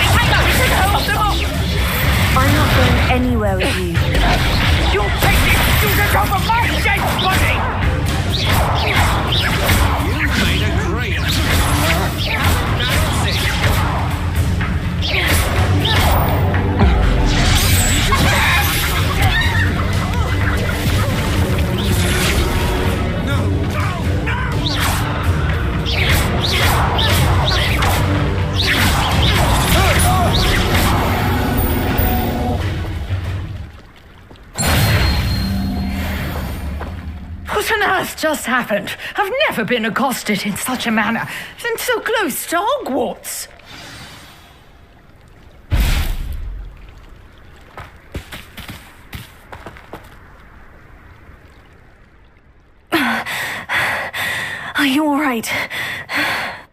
I'm not going anywhere with you. You'll take this student over my dead body! You made a great... What on earth just happened? I've never been accosted in such a manner, and so close to Hogwarts. Are you all right?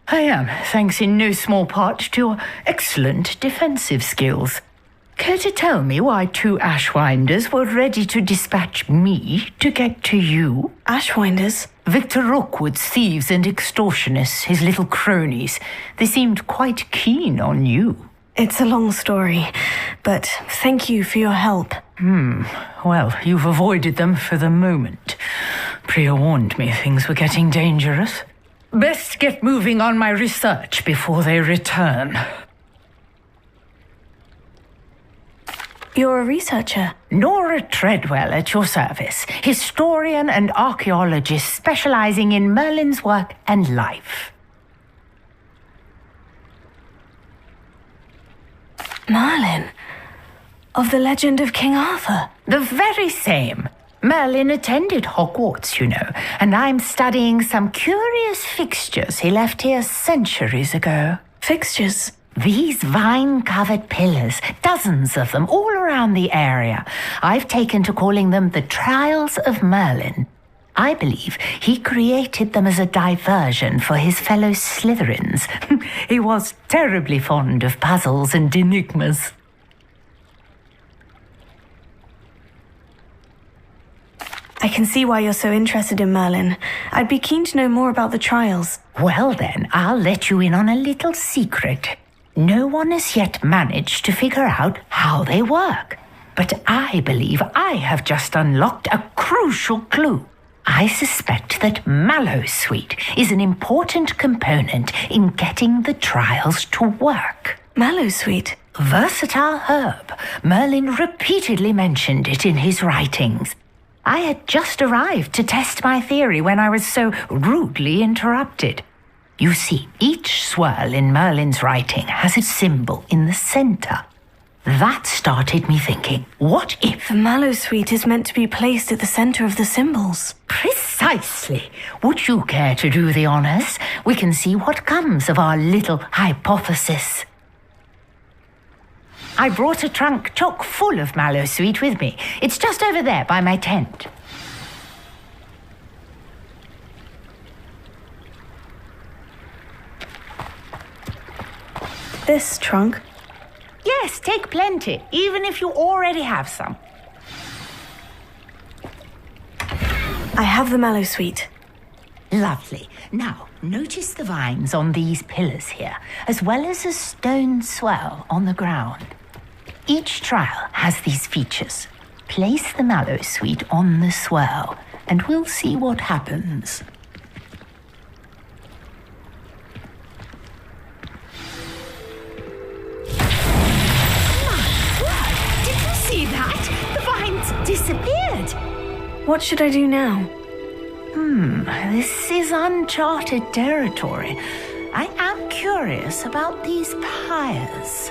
I am, thanks in no small part to your excellent defensive skills. Care to tell me why 2 Ashwinders were ready to dispatch me to get to you? Ashwinders? Victor Rookwood's thieves and extortionists, his little cronies. They seemed quite keen on you. It's a long story, but thank you for your help. Well, you've avoided them for the moment. Priya warned me things were getting dangerous. Best get moving on my research before they return. You're a researcher? Nora Treadwell at your service, historian and archaeologist specializing in Merlin's work and life. Merlin? Of the legend of King Arthur? The very same. Merlin attended Hogwarts, you know, and I'm studying some curious fixtures he left here centuries ago. Fixtures? These vine-covered pillars, dozens of them all around the area. I've taken to calling them the Trials of Merlin. I believe he created them as a diversion for his fellow Slytherins. He was terribly fond of puzzles and enigmas. I can see why you're so interested in Merlin. I'd be keen to know more about the trials. Well then, I'll let you in on a little secret. No one has yet managed to figure out how they work. But I believe I have just unlocked a crucial clue. I suspect that Mallowsweet is an important component in getting the trials to work. Mallowsweet? Versatile herb. Merlin repeatedly mentioned it in his writings. I had just arrived to test my theory when I was so rudely interrupted. You see, each swirl in Merlin's writing has a symbol in the center. That started me thinking, what if... The Mallowsweet is meant to be placed at the center of the symbols. Precisely. Would you care to do the honors? We can see what comes of our little hypothesis. I brought a trunk chock full of Mallowsweet with me. It's just over there by my tent. this trunk? Yes, take plenty, even if you already have some. I have the mallow sweet. Lovely. Now, notice the vines on these pillars here, as well as a stone swell on the ground. Each trial has these features. Place the mallow sweet on the swell, and we'll see what happens. Did you see that? The vines disappeared. What should I do now? This is uncharted territory. I am curious about these pyres.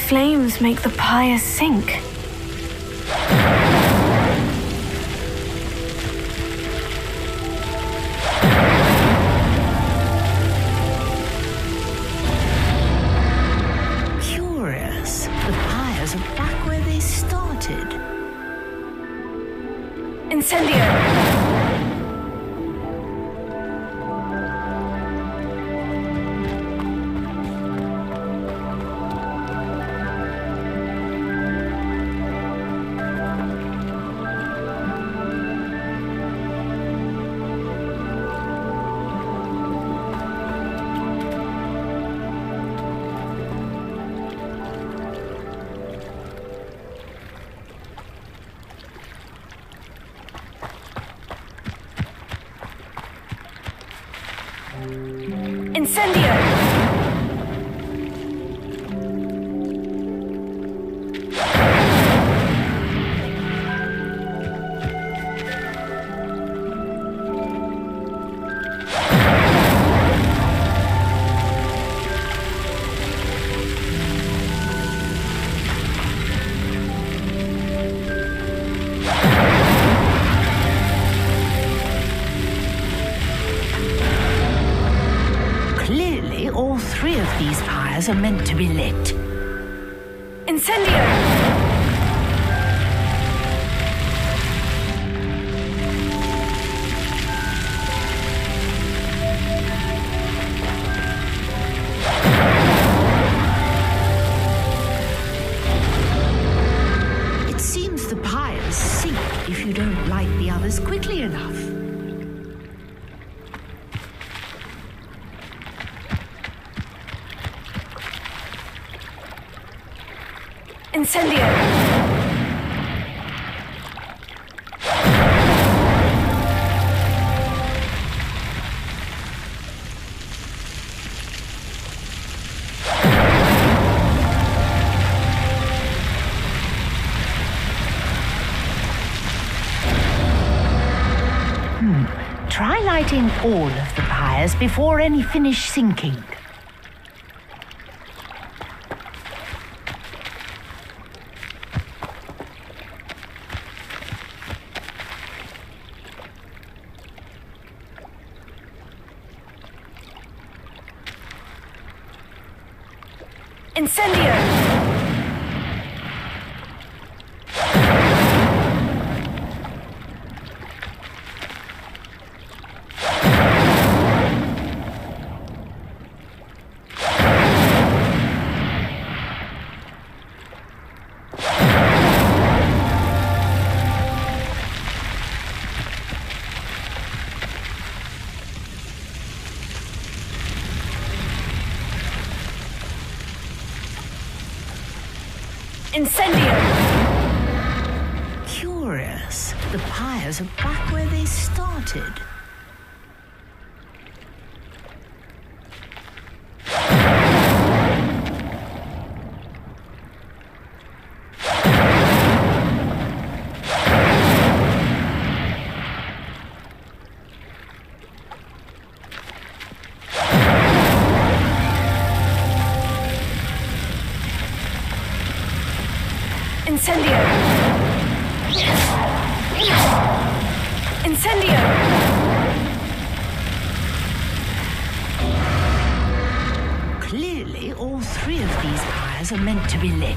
Flames make the pyre sink. Curious. The pyres are back where they started. Incendio! Are meant to be lit. Incendio! It seems the pyres sink if you don't light the others quickly enough. Incendio! Try lighting all of the pyres before any finish sinking. Incendio! Incendio! Curious. The pyres are back where they started. Incendio! Incendio! Clearly, all three of these pyres are meant to be lit.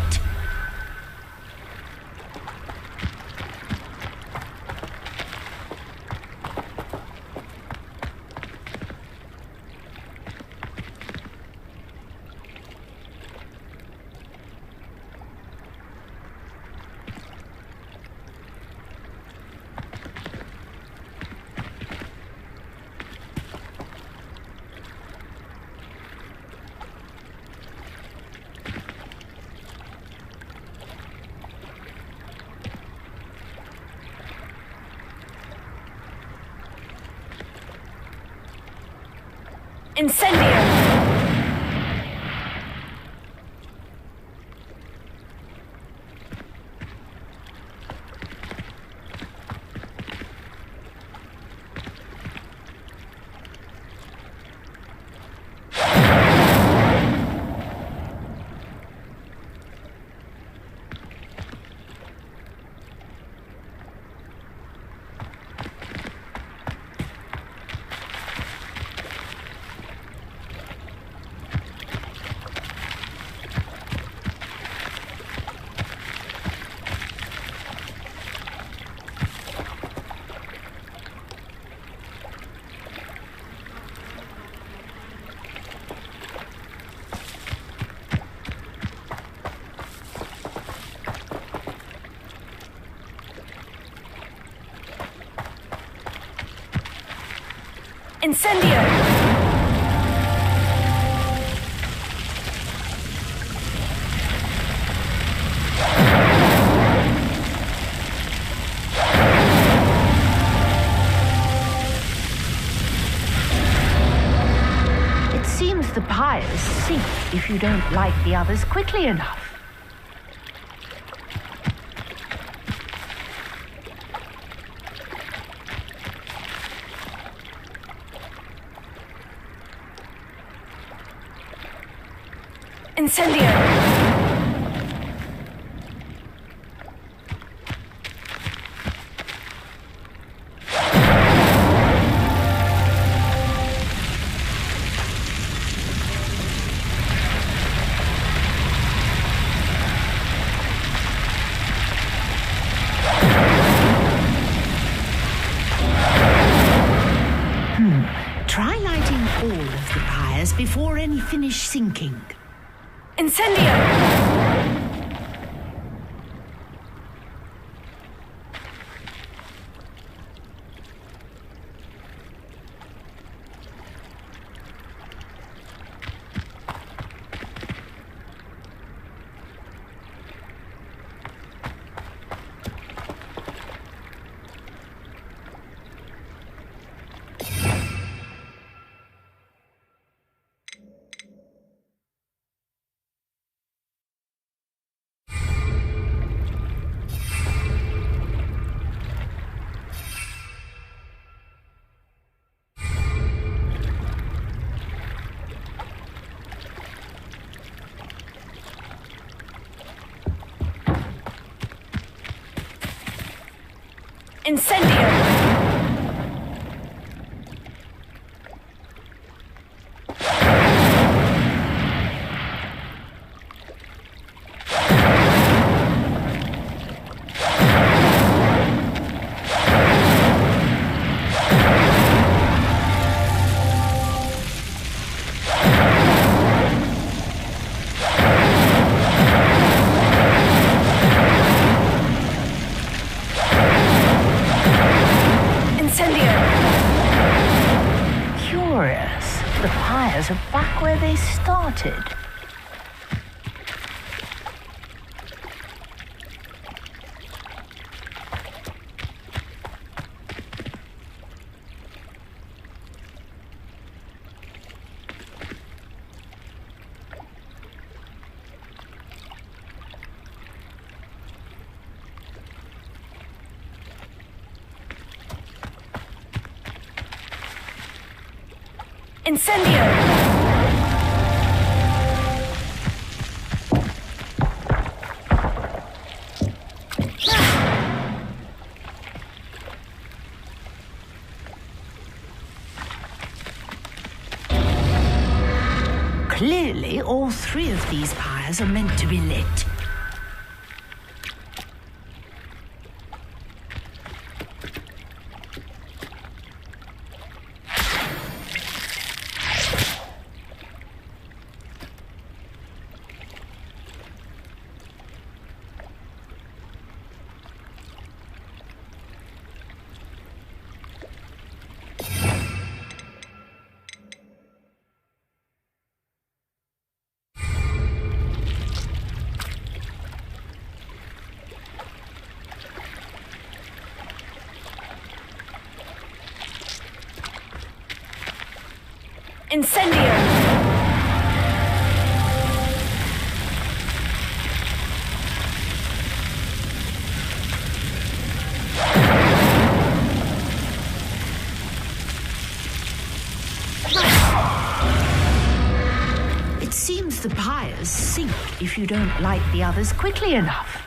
Incendio! Incendio! It seems the pyres sink if you don't light the others quickly enough. Incendio! Try lighting all of the pyres before any finish sinking. Incendio! Incendio! Curious. The pyres are back where they started. Incendio! Clearly, all three of these pyres are meant to be lit. Incendio! It seems the pyres sink if you don't light the others quickly enough.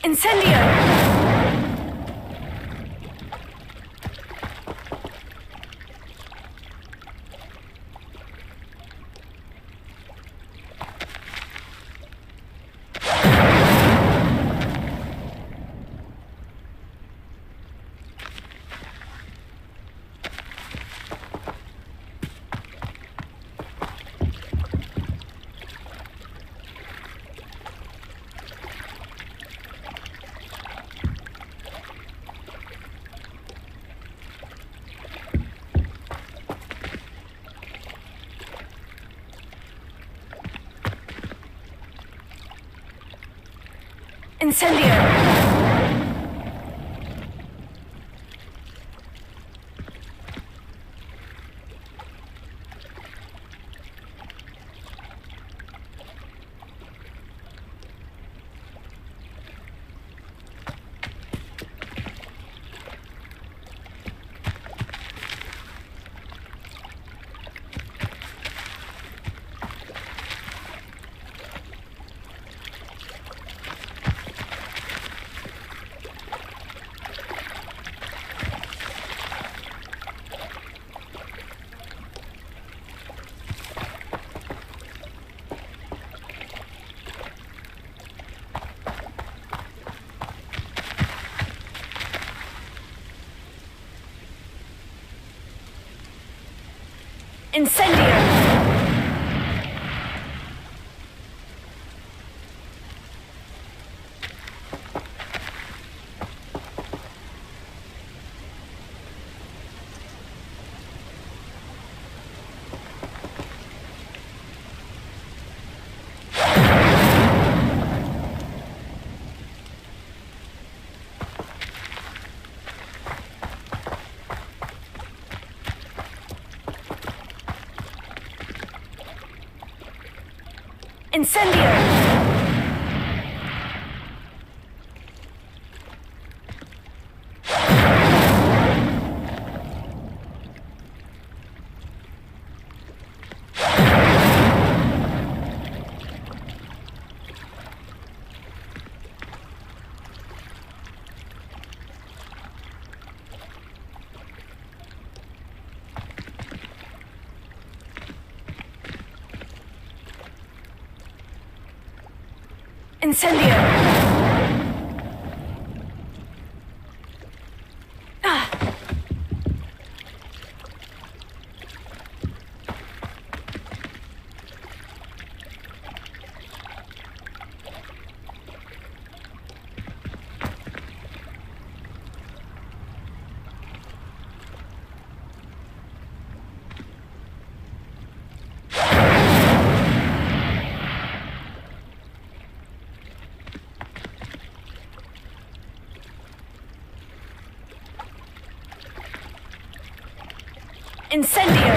Incendio! Incendio! Incendio! Incendio! Incendio! Incendio!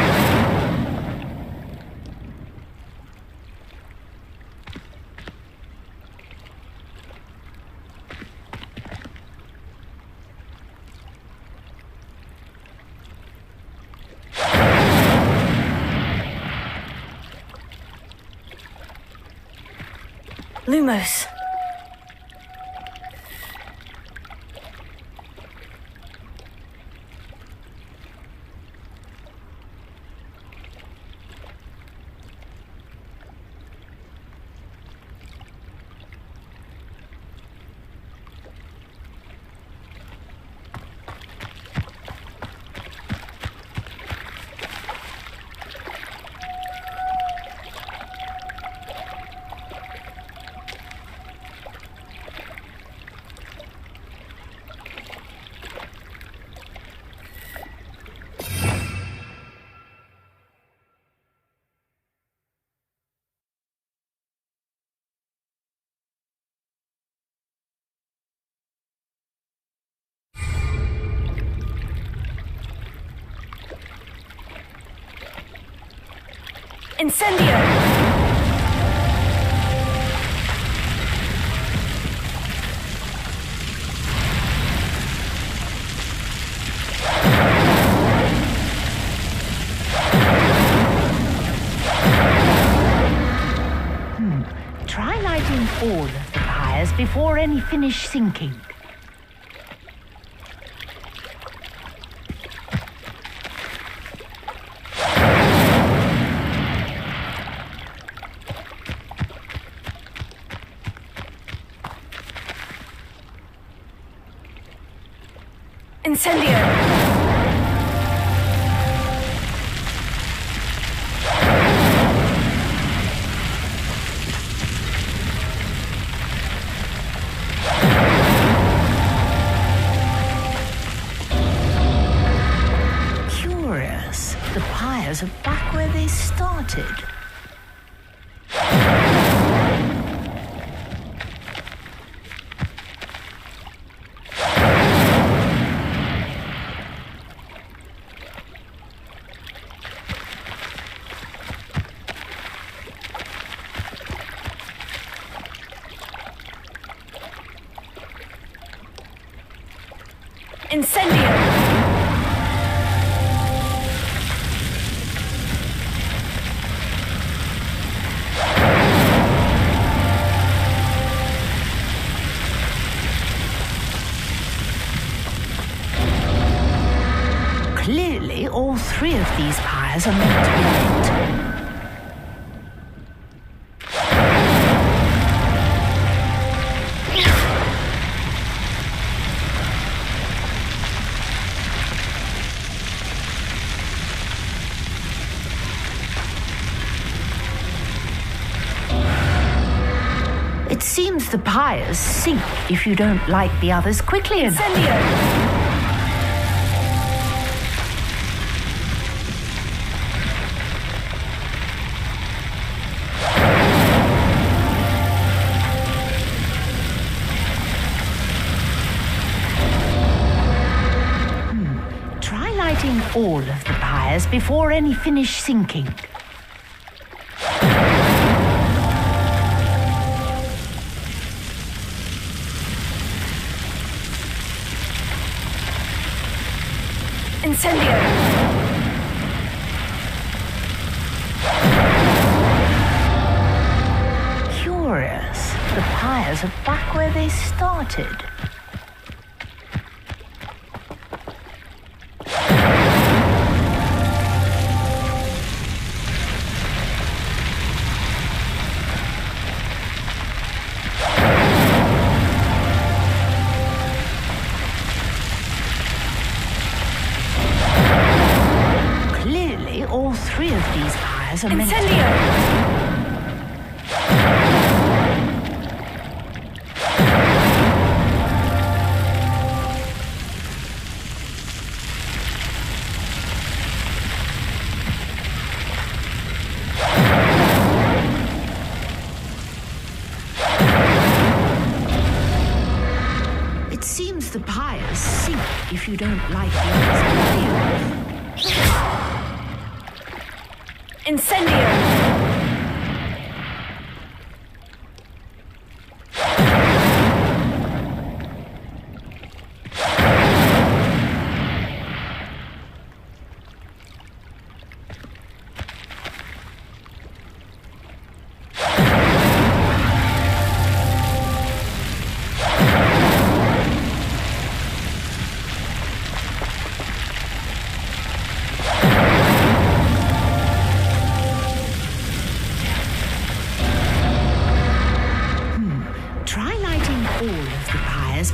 Lumos. Incendio! Try lighting all of the fires before any finish sinking. Incendio! Curious. The pyres are back where they started. Incendio! Clearly, all three of these pyres are meant to be lit. It seems the pyres sink if you don't light the others quickly enough. Incendio! Try lighting all of the pyres before any finish sinking. Incendio! Curious. The pyres are back where they started. All three of these pyres are meant to be... It seems the pyres sink if you don't light the others quickly enough. Incendio!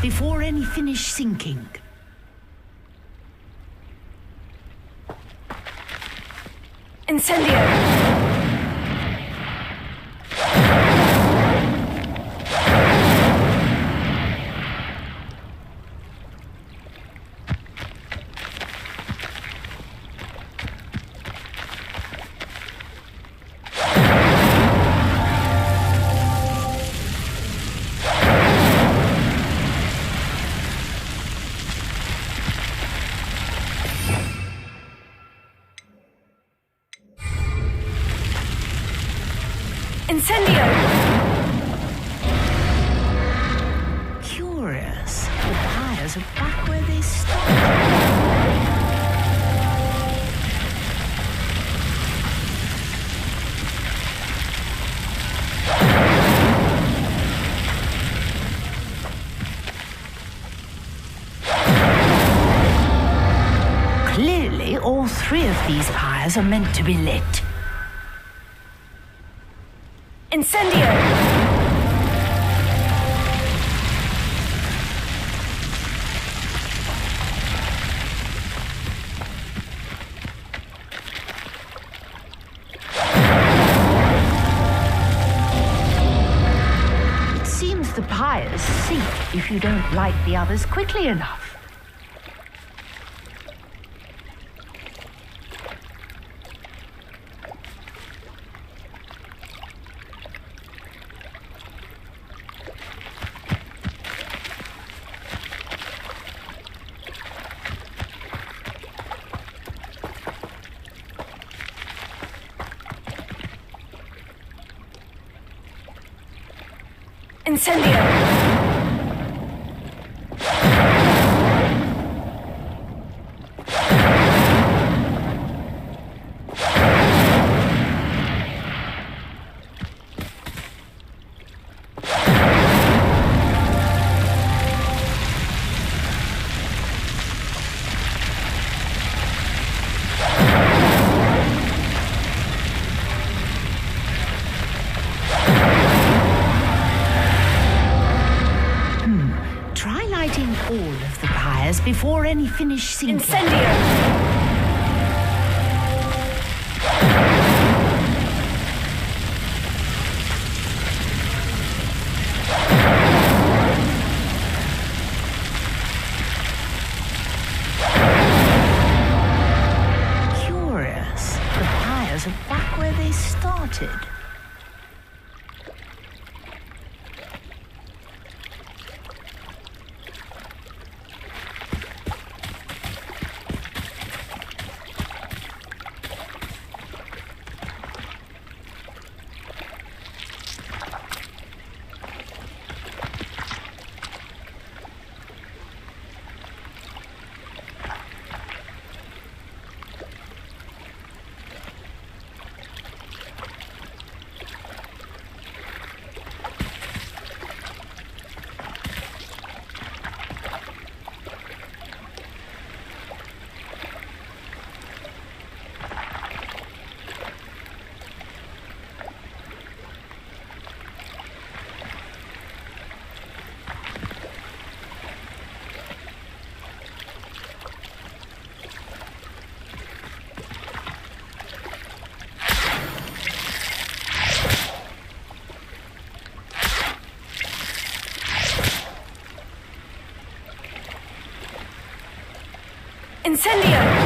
Before any finish sinking. Incendio! Incendio! Curious. The pyres are back where they started. Clearly, all three of these pyres are meant to be lit. Incendio! It seems the pyres sink if you don't light the others quickly enough. Incendio! All of the pyres before any finish sinking. Incendio! Curious. The pyres are back where they started. Incendio!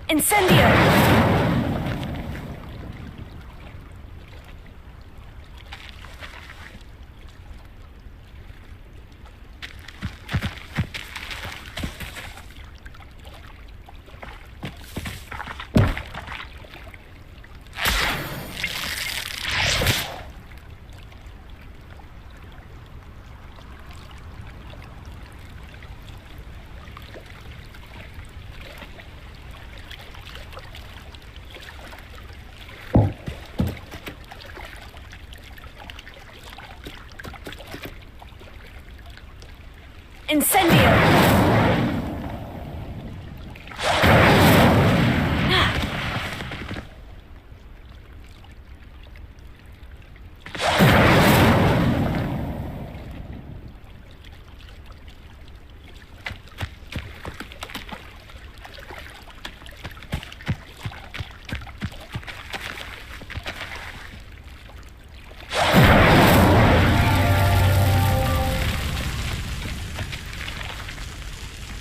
Incendio! Incendio!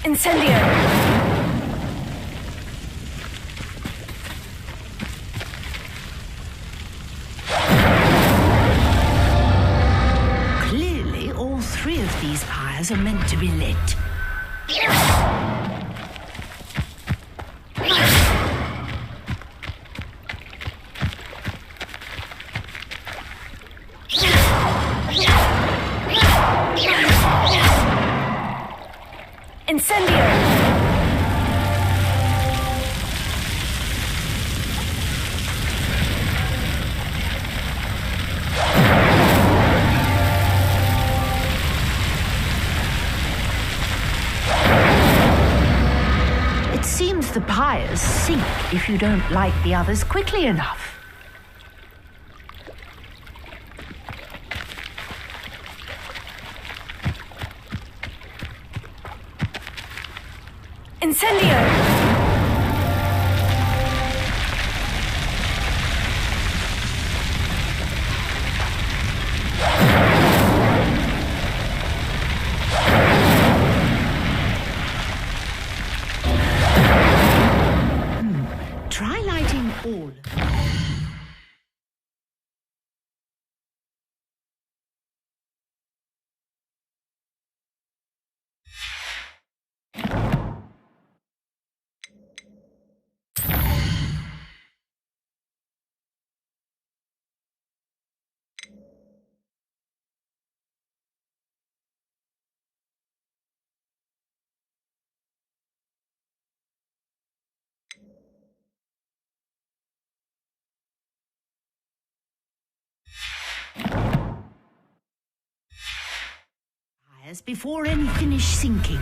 Incendio! Clearly, all three of these pyres are meant to be lit. Incendio! It seems the pyres sink if you don't light the others quickly enough. Incendio! Try lighting all. Before any finish sinking.